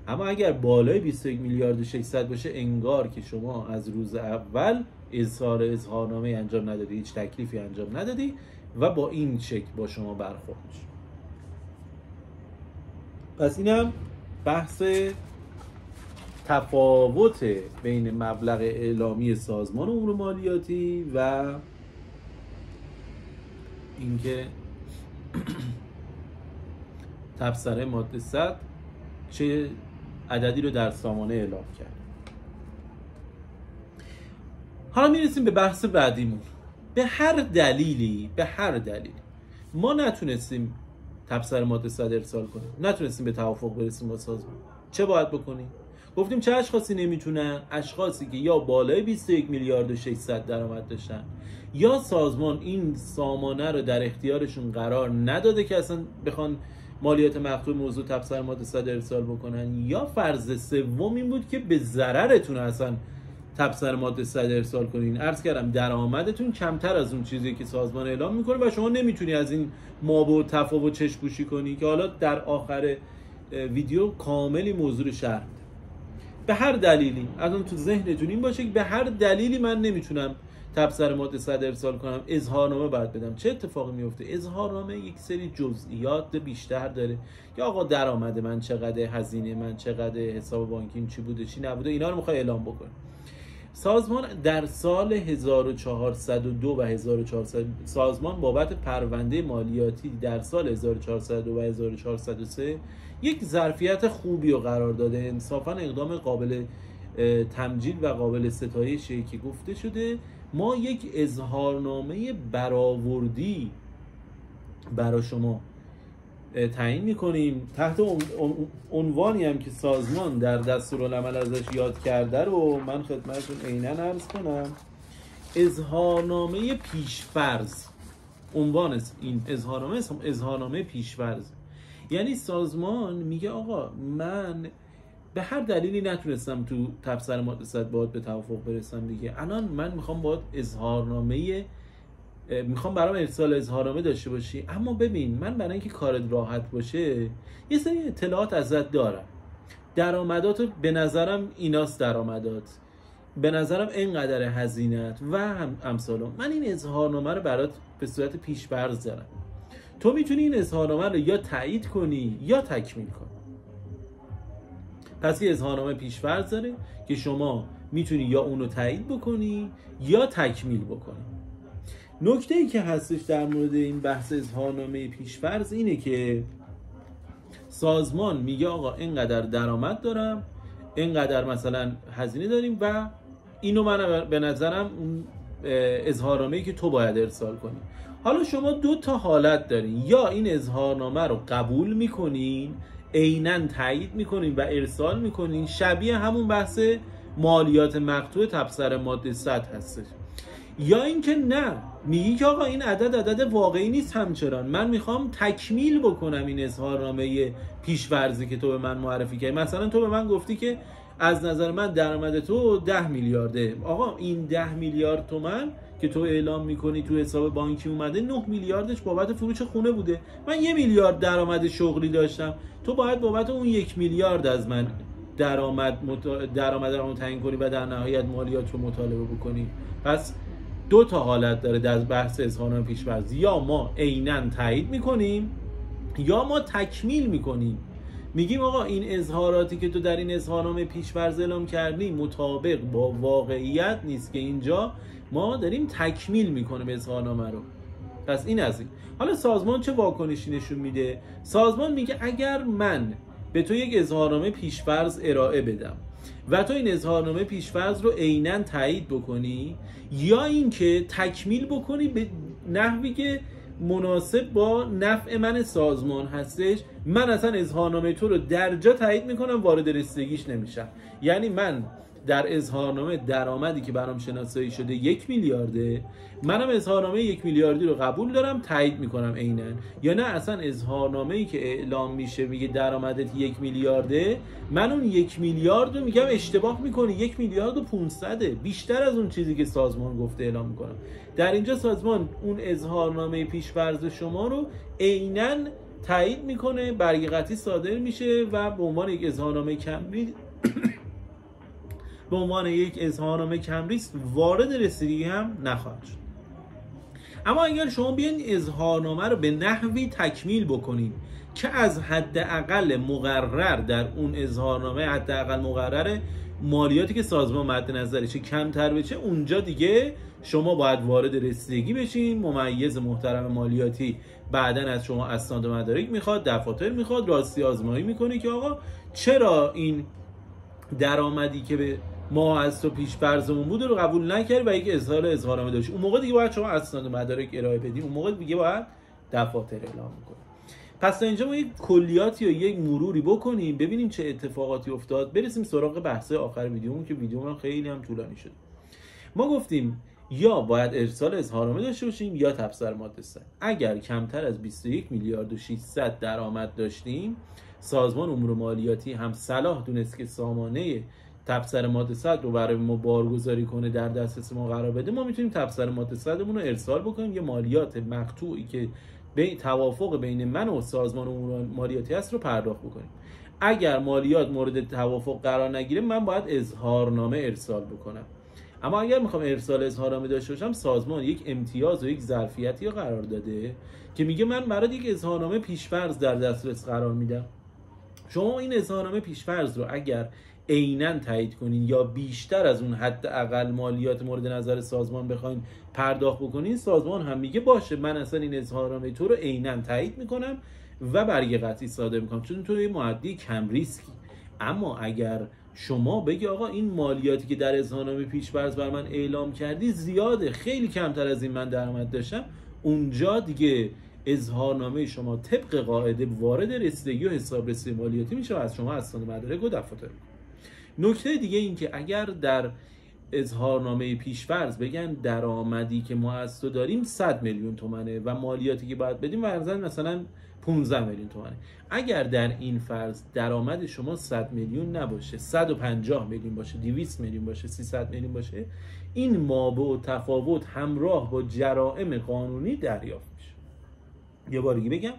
اما اگر بالای 21 میلیارد و 600 باشه، انگار که شما از روز اول اظهارنامه انجام ندادی، هیچ تکلیفی انجام ندادی و با این شکل با شما برخورد میشه. پس اینم بحث تفاوت بین مبلغ اعلامی سازمان امور مالیاتی و اینکه تبصره ماده 100 چه عددی رو در سامانه اعلام کرد. حالا میرسیم به بحث بعدیمون. به هر دلیلی ما نتونستیم تبصره ماده 100 ارسال کنیم، نتونستیم به توافق برسیم با سازمان، چه باید بکنیم؟ گفتیم چه اشخاصی نمیتونن؟ اشخاصی که یا بالای 21 میلیارد و 600 درآمد داشتن، یا سازمان این سامانه رو در اختیارشون قرار نداده که اصلا بخوان مالیات مقطوع موضوع تبصره ماده 100 ارسال بکنن، یا فرض سوم این بود که به ضررتون اصلا تبصره ماده 100 ارسال کنین. عرض کردم درآمدتون کمتر از اون چیزی که سازمان اعلام میکنه و شما نمیتونی از این مابعد تفاوت چشم پوشی کنی که حالا در آخر ویدیو کاملی موضوع رو شرح میدم. به هر دلیلی الان تو ذهنتون این باشه که به هر دلیلی من نمیتونم تبصره ماده 100 ارسال کنم، اظهارنامه باید بدم. چه اتفاقی میفته؟ اظهارنامه یک سری جزئیات بیشتر داره که آقا درآمد من چقدره، هزینه من چقدره، حساب بانکیم چی بوده چی نبوده، اینا رو میخوای اعلام بکنه. سازمان در سال 1402 و 1400 سازمان بابت پرونده مالیاتی در سال 1402 و 1403 یک ظرفیت خوبی رو قرار داده. انصافا اقدام قابل تمجید و قابل ستایشی که گفته شده. ما یک اظهارنامه برآوردی برای شما تعیین میکنیم تحت عنوانی هم که سازمان در دستورالعمل ازش یاد کرده رو من خدمتتون عیناً عرض کنم. اظهارنامه پیشفرض. عنوان این اظهارنامه پیشفرض. یعنی سازمان میگه آقا من به هر دلیلی نتونستم تو تبصره ماده 100 باهات به توافق برسم دیگه. الان من میخوام باهات میخوام برام ارسال اظهارنامه داشته باشی، اما ببین من برای اینکه کارت راحت باشه یه سری اطلاعات ازت دارم. درآمدات به نظرم ایناست، درآمدات به نظرم اینقدر هزینت و هم امثالم. من این اظهارنامه رو برات به صورت پیش‌فرض دارم. تو میتونی این اظهارنامه رو یا تایید کنی یا تکمیل کنی. پس یه اظهارنامه پیش‌فرض داره که شما میتونی یا اونو تایید بکنی یا تکمیل بکنی. نکته ای که هستش در مورد این بحث اظهارنامه پیش‌فرض اینه که سازمان میگه آقا اینقدر درآمد دارم، اینقدر مثلا هزینه داریم و اینو من به نظرم اون اظهارنامه‌ای که تو باید ارسال کنی. حالا شما دو تا حالت دارین، یا این اظهارنامه رو قبول میکنین، عیناً تایید میکنین و ارسال میکنین، شبیه همون بحث مالیات مقطوع تبصره ماده 100 هستش، یا اینکه نه، میگی که آقا این عدد واقعی نیست، همچنان من میخوام تکمیل بکنم این اظهارنامه پیش‌فرضی که تو به من معرفی کردی. مثلا تو به من گفتی که از نظر من درآمد تو 10 میلیارده. آقا این 10 میلیارد تومان که تو اعلام میکنی تو حساب بانکی اومده، 9 میلیاردش بابت فروش خونه بوده. من 1 میلیارد درآمد شغلی داشتم، تو باید بابت اون 1 میلیارد از من درآمد رو تعیین کنی و در نهایت مالیات رو مطالبه بکنی. پس دو تا حالت داره در بحث اظهارنامه پیش‌فرض، یا ما عیناً تایید میکنیم یا ما تکمیل میکنیم. میگیم آقا این اظهاراتی که تو در این اظهارنامه پیش‌فرض اعلام کردی مطابق با واقعیت نیست، که اینجا ما داریم تکمیل میکنیم اظهارنامه رو. پس این از این. حالا سازمان چه واکنشی نشون میده؟ سازمان میگه اگر من به تو یک اظهارنامه پیش‌فرض ارائه بدم و تو این اظهارنامه پیش‌فرض رو عیناً تایید بکنی، یا اینکه تکمیل بکنی به نحوی که مناسب با نفع من سازمان هستش، من اصلا اظهارنامه تو رو در جا تایید میکنم، وارد رسیدگیش نمیشم. یعنی من در اظهارنامه درآمدی که برام شناسایی شده 1 میلیارده، منم اظهارنامه 1 میلیاردی رو قبول دارم، تایید میکنم عیناً. یا نه اصلا اظهارنامه‌ای که اعلام میشه میگه درآمدت 1 میلیارده، من اون 1 میلیارد رو میگم اشتباه میکنی، 1 میلیارد و 500 بیشتر از اون چیزی که سازمان گفته اعلام میکنم. در اینجا سازمان اون اظهارنامه پیش‌فرض شما رو عیناً تایید میکنه، برگ قطعی صادر میشه و به عنوان یک اظهارنامه کمریست وارد رسیدگی هم نخواهد شد. اما اگر شما بیاین اظهارنامه رو به نحوی تکمیل بکنید که از حداقل مقرر در اون اظهارنامه، حداقل مقرر مالیاتی که سازمان مد نظرشه کمتر بشه، اونجا دیگه شما باید وارد رسیدگی بشین. ممیز محترم مالیاتی بعداً از شما اسناد و مدارک میخواد، دفاتر میخواد، راستی آزمایی میکنه که آقا چرا این درآمدی که به ما از تو پیش‌فرضمون بود رو قبول نکردی و یک اظهارنامه داشت. اون موقع دیگه باید شما اسناد و مدارک ارائه بدی، اون موقع دیگه باید دفاتر اعلام کنی. پس تا اینجا ما یک کلیاتی و یک مروری بکنیم ببینیم چه اتفاقاتی افتاد، برسیم سراغ بحث آخر ویدیومون که ویدیومون خیلی هم طولانی شد. ما گفتیم یا باید ارسال اظهارنامه داشته باشیم یا تبصره ماده 100. اگر کمتر از 21 میلیارد و 600 درآمد داشتیم، سازمان امور مالیاتی هم صلاح دونست که سامانه تبصره ماده 100 رو برای ما بارگذاری کنه، در دسترس ما قرار بده، ما میتونیم تبصره ماده 100 رو ارسال بکنیم، یه مالیات مقطوعی که به توافق بین من و سازمان امور مالیاتی هست رو پرداخت بکنیم. اگر مالیات مورد توافق قرار نگیره، من باید اظهارنامه ارسال بکنم. اما اگر میخوام ارسال اظهارنامه داشته باشم، سازمان یک امتیاز و یک ظرفیتی قرار داده که میگه من برای یک اظهارنامه پیش‌فرض در دسترس قرار میدم. شما این اظهارنامه پیش‌فرض رو اگر عیناً تایید کنین یا بیشتر از اون حداقل مالیات مورد نظر سازمان بخواین پرداخت بکنین، سازمان هم میگه باشه، من اصلا این اظهارنامه تو رو عیناً تایید میکنم و برگ قطعی صادر میکنم، چون تو یه معدی کم ریسکی. اما اگر شما بگی آقا این مالیاتی که در اظهارنامه پیش‌فرض بر من اعلام کردی زیاده، خیلی کمتر از این من درآمد داشتم، اونجا دیگه اظهارنامه شما طبق قاعده وارد رسیدگی و حسابرسی مالیاتی میشه و از شما اسناد مدارک و دفاتر. نکته دیگه این که اگر در اظهارنامه پیش‌فرض بگن درآمدی که ما از تو داریم 100 میلیون تومنه و مالیاتی که باید بدیم مثلا 15 میلیون تومنه. اگر در این فرض درآمد شما 100 میلیون نباشه، 150 میلیون باشه، 200 میلیون باشه، 300 میلیون باشه، این مابع و تفاوت همراه با جرائم قانونی دریافت میشه. یه بار دیگه بگم،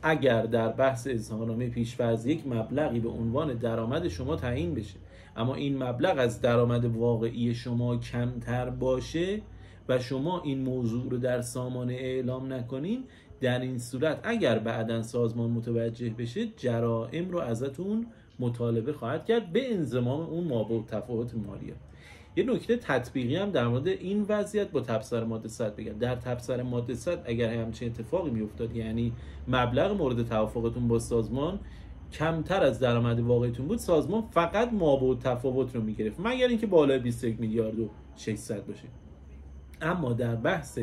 اگر در بحث اظهارنامه پیش‌فرض یک مبلغی به عنوان درآمد شما تعیین بشه، اما این مبلغ از درآمد واقعی شما کمتر باشه و شما این موضوع رو در سامانه اعلام نکنین، در این صورت اگر بعداً سازمان متوجه بشه، جرائم رو ازتون مطالبه خواهد کرد به انضمام اون مابع و تفاوت مالیات. یه نکته تطبیقی هم در مورد این وضعیت با تبصره ماده 100 بگم. در تبصره ماده 100 اگر همچین اتفاقی میافتاد، یعنی مبلغ مورد توافقتون با سازمان کمتر از درآمد واقعیتون بود، سازمان فقط مابع و تفاوت رو میگرفت، مگر اینکه بالای 21 میلیارد و 600 باشه. اما در بحث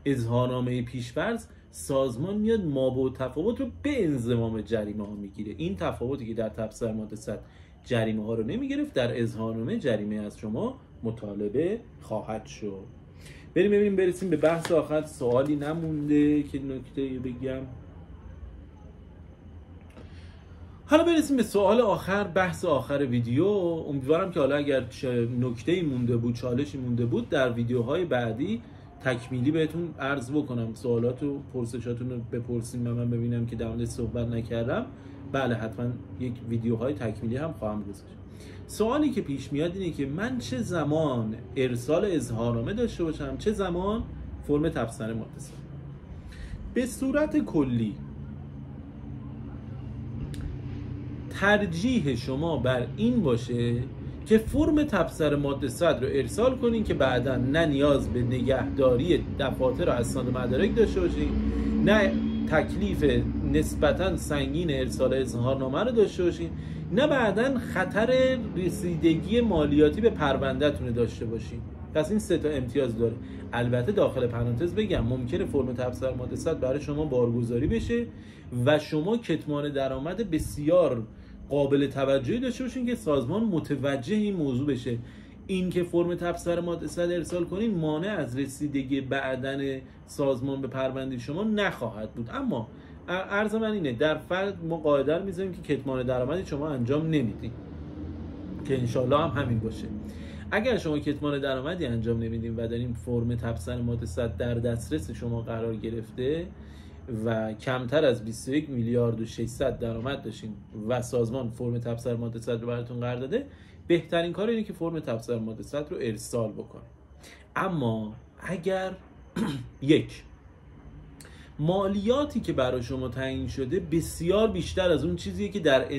اظهارنامه پیش‌فرض سازمان میاد مابع و تفاوت رو به انضمام جریمه ها میگیره. این تفاوتی که در تبصره ماده 100 جریمه ها رو نمیگرفت، در اظهارنامه جریمه از شما مطالبه خواهد شد. برسیم به بحث آخر. سوالی نمونده که نکته بگم. حالا برسیم به سوال آخر، بحث آخر ویدیو. امیدوارم که حالا اگر نکته‌ای مونده بود، چالشی مونده بود، در ویدیوهای بعدی تکمیلی بهتون عرض بکنم. سوالات و پرسشاتون رو بپرسین و من ببینم که در مورد صحبت نکردم. بله، حتما یک ویدیوهای تکمیلی هم خواهم گذاشت. سوالی که پیش میاد اینه که من چه زمان ارسال اظهارنامه داشته باشم، چه زمان فرم تبصره ماده 100. به صورت کلی ترجیح شما بر این باشه که فرم تبصره ماده 100 رو ارسال کنین که بعدا نه نیاز به نگهداری دفاتر و اسناد مدارک داشته باشین، نه تکلیف نسبتاً سنگین ارسال اظهارنامه رو داشته باشین، نه بعداً خطر رسیدگی مالیاتی به پرونده‌تون داشته باشین. پس این 3 تا امتیاز داره. البته داخل پرانتز بگم ممکنه فرم تبصره ماده 100 برای شما بارگذاری بشه و شما کتمان درآمد بسیار قابل توجهی داشته باشین که سازمان متوجه این موضوع بشه. این که فرم تبصره ماده 100 ارسال کنین مانع از رسیدگی بعدن سازمان به پرونده شما نخواهد بود. اما عرض من اینه، در فرض ما قاعده رو میذاریم که کتمان درآمد شما انجام نمیدین، که انشالله هم همین باشه. اگر شما کتمان درآمدی انجام نمیدین و دارین فرم تبصره ماده 100 در دسترس شما قرار گرفته و کمتر از 21 میلیارد و 600 درآمد داشتین و سازمان فرم تبصره ماده 100 رو براتون قرار داده، بهترین کار اینه که فرم تبصره ماده 100 رو ارسال بکنه. اما اگر یک، مالیاتی که برای شما تعیین شده بسیار بیشتر از اون چیزیه که در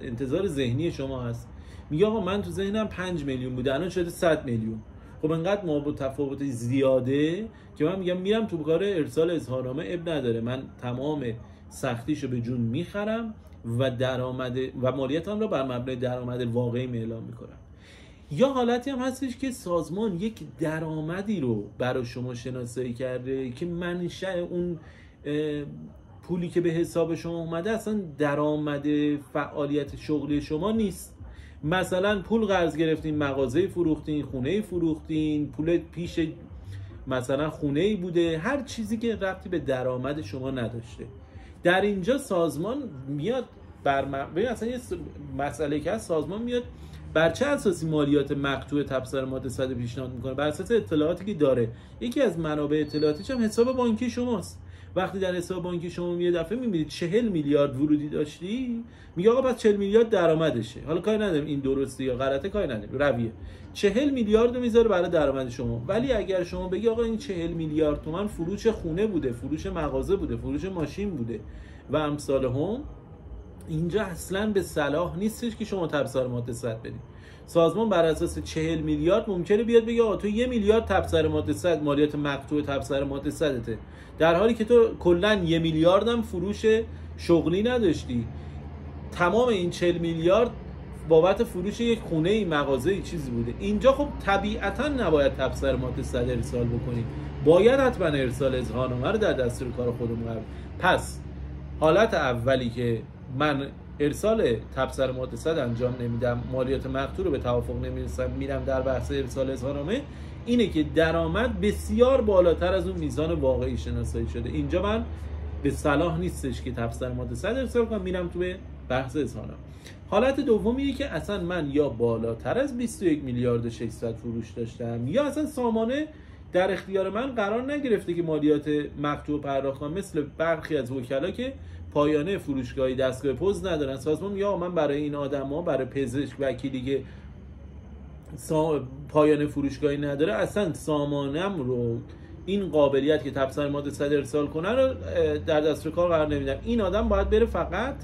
انتظار ذهنی شما هست، میگه آقا من تو ذهنم 5 میلیون بوده الان شده 100 میلیون، خب انقدر مابع و تفاوت زیاده که من میگم میرم تو کار ارسال اظهارنامه، اب نداره، من تمام سختیشو به جون میخرم و درآمد و مالیاتم رو بر مبنای درآمد واقعی اعلام میکنم. یا حالتی هم هستش که سازمان یک درآمدی رو برای شما شناسایی کرده که منشأ اون پولی که به حساب شما اومده اصلا درآمد فعالیت شغلی شما نیست. مثلا پول قرض گرفتین، مغازه فروختین، خونه فروختین، پول پیش مثلا خونه‌ای بوده، هر چیزی که ربطی به درآمد شما نداشته. در اینجا سازمان میاد مثلا یه مسئله که هست، سازمان میاد بر چه اساسی مالیات مقطوع تبصره ماده 100 پیشنهاد میکنه؟ بر اساس اطلاعاتی که داره. یکی از منابع اطلاعاتیش هم حساب بانکی شماست. وقتی در حساب بانکی شما یه دفعه میبینید 40 میلیارد ورودی داشتی، میگه آقا پس 40 میلیارد درآمدشه. حالا کاری نداریم این درسته یا غلطه، کاری نداریم، رویه 40 میلیارد رو میذاره برای درآمد شما. ولی اگر شما بگی آقا این 40 میلیارد تومان فروش خونه بوده، فروش مغازه بوده، فروش ماشین بوده و امثال هم، اینجا اصلا به صلاح نیستش که شما تبصره ماده 100 بدید. سازمان بر اساس 40 میلیارد ممکنه بیاد بگه آقا تو 1 میلیارد تبصره ماده 100 مالیات مقطوع تبصره ماده 100ته، در حالی که تو کلا 1 میلیارد هم فروش شغلی نداشتی. تمام این 40 میلیارد بابت فروش یک خونه ای، مغازه ای، چیزی بوده. اینجا خب طبیعتا نباید تبصره ماده 100 ارسال بکنیم، باید حتما ارسال اظهارنامه رو در دستور کار خودمون قرار. پس حالت اولی که من ارسال تبصره ماده 100 انجام نمیدم، مالیات مقطوع رو به توافق نمیرسم، میرم در بحث ارسال اظهارنامه، اینه که درآمد بسیار بالاتر از اون میزان واقعی شناسایی شده. اینجا من به صلاح نیستش که تبصره ماده 100 ارسال کنم، میرم تو به بحث اظهارنامه. حالت دومیه که اصلا من یا بالاتر از 21 میلیارد و 600 فروش داشتم، یا اصلا سامانه در اختیار من قرار نگرفته که مالیات مقطوع پرداخت کنم، مثل برخی از وکلا که پایانه فروشگاهی دستگاه پوز ندارن. سازمان یا من برای این آدما، برای پزشک وکیلی که پایانه فروشگاهی نداره، اصلا سامانم رو این قابلیت که تبصره ماده 100 ارسال کنه رو در دستور کار قرار نمیدم. این آدم باید بره فقط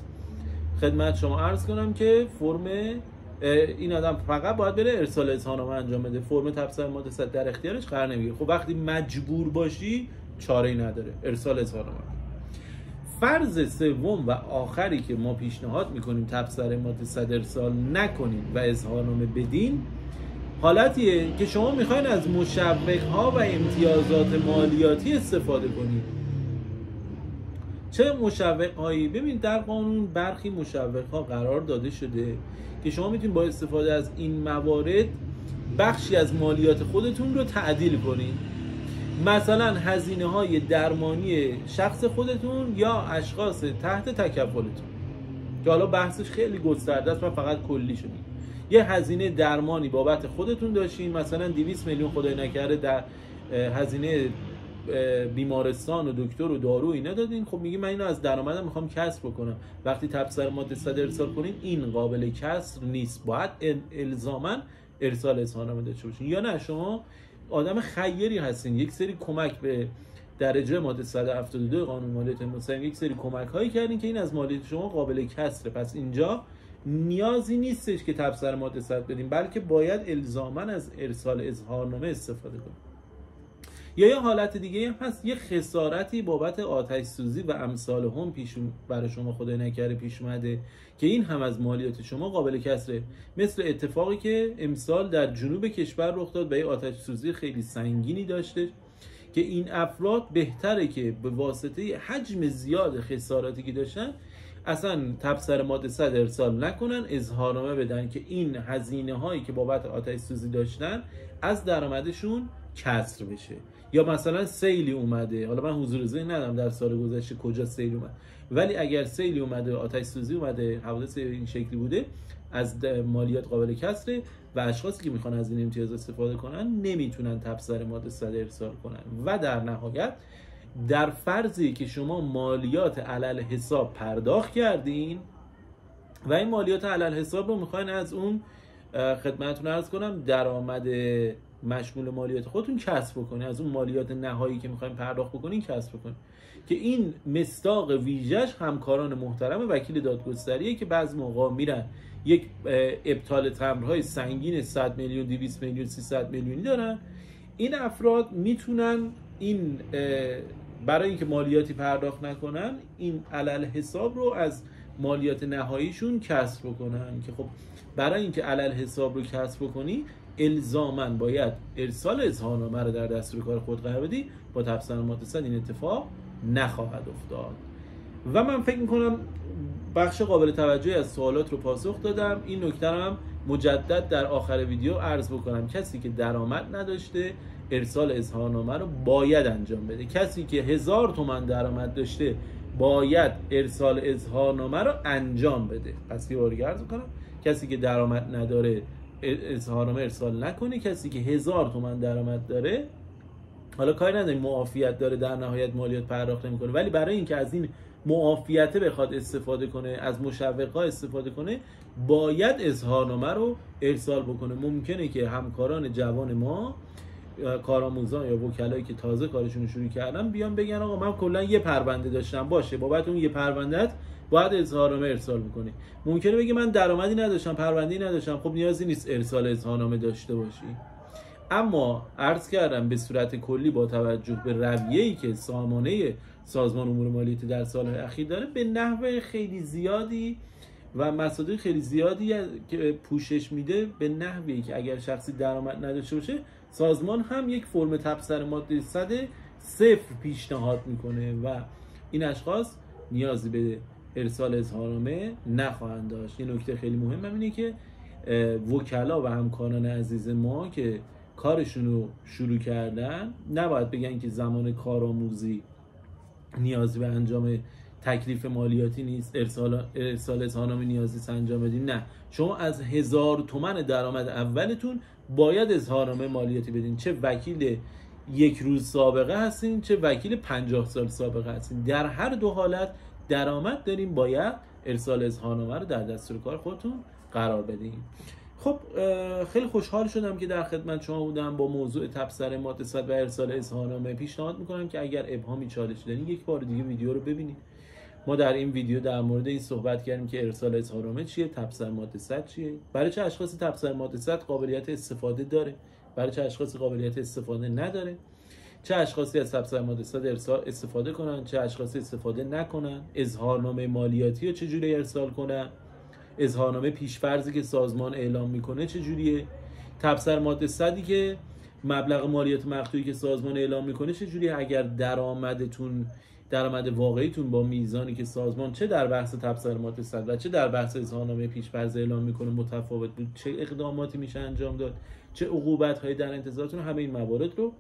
خدمت شما عرض کنم که این آدم فقط باید بره ارسال اظهارنامه انجام بده، فرم تبصره ماده 100 در اختیارش قرار نمیگیره. خب وقتی مجبور باشی چاره‌ای نداره، ارسال اظهارنامه. فرض سوم و آخری که ما پیشنهاد میکنیم تبصره ماده 100 ارسال نکنید و اظهارنامه بدین، حالتیه که شما میخواین از مشوق‌ها و امتیازات مالیاتی استفاده کنید. چه مشوق‌هایی؟ ببینید در قانون برخی مشوق‌ها قرار داده شده که شما میتونید با استفاده از این موارد بخشی از مالیات خودتون رو تعدیل کنید. مثلا هزینه‌های درمانی شخص خودتون یا اشخاص تحت تکفلتون، که حالا بحثش خیلی گسترده است، من فقط کلی شدیم. یه هزینه درمانی بابت خودتون داشتین، مثلا 200 میلیون خدای نکرده در هزینه بیمارستان و دکتر و دارو اینا دادین، خب میگی من اینو از درآمدم میخوام کسب بکنم. وقتی تبصره ماده 100 ارسال کنین این قابل کسر نیست، باید الزاما ارسال اظهارنامه داشته باشین. یا نه شما آدم خیری هستین، یک سری کمک به در اجرای ماده 172 قانون مالیات مستقیم یک سری کمک هایی کردین که این از مالیات شما قابل کسره، پس اینجا نیازی نیستش که تبصره ماده 100 بدیم، بلکه باید الزاما از ارسال اظهارنامه استفاده کنیم. یا یه حالت دیگه هم هست، یه خسارتی بابت آتش سوزی و امثال هم برای شما خدای نکرده پیش اومده که این هم از مالیات شما قابل کسره، مثل اتفاقی که امسال در جنوب کشور رخ داد و یه آتش سوزی خیلی سنگینی داشته که این افراد بهتره که به واسطه حجم زیاد خساراتی که داشتن اصلا تبصره ماده 100 ارسال نکنن، اظهارنامه بدن که این هزینه هایی که بابت آتش سوزی داشتن از درآمدشون کسر بشه. یا مثلا سیلی اومده، حالا من حضور ذهن ندارم در سال گذشته کجا سیل اومد، ولی اگر سیلی اومده، آتش سوزی اومده، حوادث این شکلی بوده، از مالیات قابل کسره و اشخاصی که میخوان از این امتیاز استفاده کنن نمیتونن تبصره ماده 100 ارسال کنن. و در نهایت در فرضی که شما مالیات علل حساب پرداخت کردین و این مالیات علل حساب رو میخواین از اون خدمتتون عرض کنم درآمد مشمول مالیات خودتون کسب بکنید، از اون مالیات نهایی که میخواین پرداخت بکنین کسب بکنید، که این مصداق ویژش همکاران محترم وکیل دادگستریه که بعضی موقع میرن یک ابطال تمبرهای سنگین 100 میلیون 200 میلیون 300 میلیونی دارن. این افراد میتونن این برای اینکه مالیاتی پرداخت نکنن این علل حساب رو از مالیات نهاییشون کسب بکنن، که خب برای اینکه علل حساب رو کسب بکنی الزاماً باید ارسال اظهارنامه رو در دستور کار خود قرار بدی. با تبصره ماده 100 این اتفاق نخواهد افتاد. و من فکر میکنم بخش قابل توجهی از سوالات رو پاسخ دادم. این نکته رو هم مجدد در آخر ویدیو عرض بکنم، کسی که درآمد نداشته ارسال اظهارنامه رو باید انجام بده. کسی که 1000 تومان درآمد داشته باید ارسال اظهارنامه رو انجام بده. پس یه بار عرض کنم، کسی که درآمد نداره اظهارنامه ارسال نکنه. کسی که 1000 تومان درآمد داره، حالا کاری نداریم معافیت داره، در نهایت مالیات پرداخت نمیکنه، ولی برای اینکه از این معافیت بخواد استفاده کنه، از مشوق‌ها استفاده کنه، باید اظهارنامه رو ارسال بکنه. ممکنه که همکاران جوان ما، کارآموزان یا وکلایی که تازه کارشون رو شروع کردن بیان بگن آقا من کلا یه پرونده داشتم، باشه بابت اون یه پروندهت باید اظهارنامه ارسال بکنی. ممکنه بگه من درآمدی نداشتم، پرونده‌ای نداشتم، خب نیازی نیست ارسال اظهارنامه داشته باشی. اما عرض کردم به صورت کلی با توجه به رویه‌ای که سازمان امور مالیاتی در سال‌های اخیر داره، به نحو خیلی زیادی و مصادیق خیلی زیادی که پوشش میده، به نحوی که اگر شخصی درآمد نداشته باشه سازمان هم یک فرم تبصره ماده 100 صفر پیشنهاد میکنه و این اشخاص نیازی به ارسال اظهارنامه نخواهند داشت. یه نکته خیلی مهم اینه که وکلا و همکاران عزیز ما که کارشون رو شروع کردن نباید بگن که زمان کارآموزی نیازی به انجام تکلیف مالیاتی نیست، ارسال اظهارنامه نیازی است انجام بدین. نه، شما از 1000 تومان درآمد اولتون باید اظهارنامه مالیاتی بدین، چه وکیل 1 روز سابقه هستین چه وکیل 50 سال سابقه هستین، در هر دو حالت درآمد دارین، باید ارسال اظهارنامه رو در دستور کار خودتون قرار بدین. خب خیلی خوشحال شدم که در خدمت شما بودم با موضوع تبصره ماده 100 و ارسال اظهارنامه. پیشنهاد میکنم که اگر ابهامی چالش دارین یک بار دیگه ویدیو رو ببینید. ما در این ویدیو در مورد این صحبت کردیم که ارسال اظهارنامه چیه، تبصره ماده 100 چیه، برای چه اشخاصی تبصره ماده 100 قابلیت استفاده داره، برای چه اشخاصی قابلیت استفاده نداره، چه اشخاصی از تبصره ماده 100 استفاده کنن، چه اشخاصی استفاده نکنن، اظهارنامه مالیاتی رو چجوری ارسال کنن، اظهارنامه پیش‌فرضی که سازمان اعلام میکنه چجوریه، تبصره ماده 100 که مبلغ مالیات مقطوعی که سازمان اعلام میکنه چجوریه اگر درآمد واقعیتون با میزانی که سازمان چه در بحث تبصره ماده 100 و چه در بحث اظهارنامه پیش‌فرض اعلام میکنه متفاوت بود، چه اقداماتی میشه انجام داد، چه عقوبت‌هایی در انتظارتون. همه این موارد رو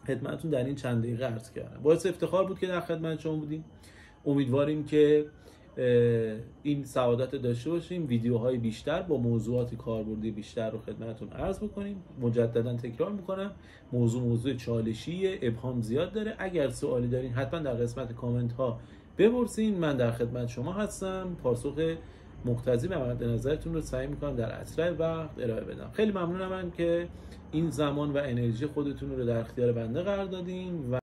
خدمتتون در این چند دقیقه عرض کردم. باعث افتخار بود که در خدمت شما بودیم. امیدواریم که این سعادت داشته باشیم، ویدیوهای بیشتر با موضوعات کاربردی بیشتر رو خدمتتون عرض بکنیم. مجددا تکرار میکنم موضوع چالشی، ابهام زیاد داره. اگر سوالی دارین حتما در قسمت کامنت ها بپرسین، من در خدمت شما هستم، پاسخ مقتضی به مد نظرتون رو سعی میکنم در اسرع وقت ارائه بدم. خیلی ممنونم که این زمان و انرژی خودتون رو در اختیار بنده قرار دادین و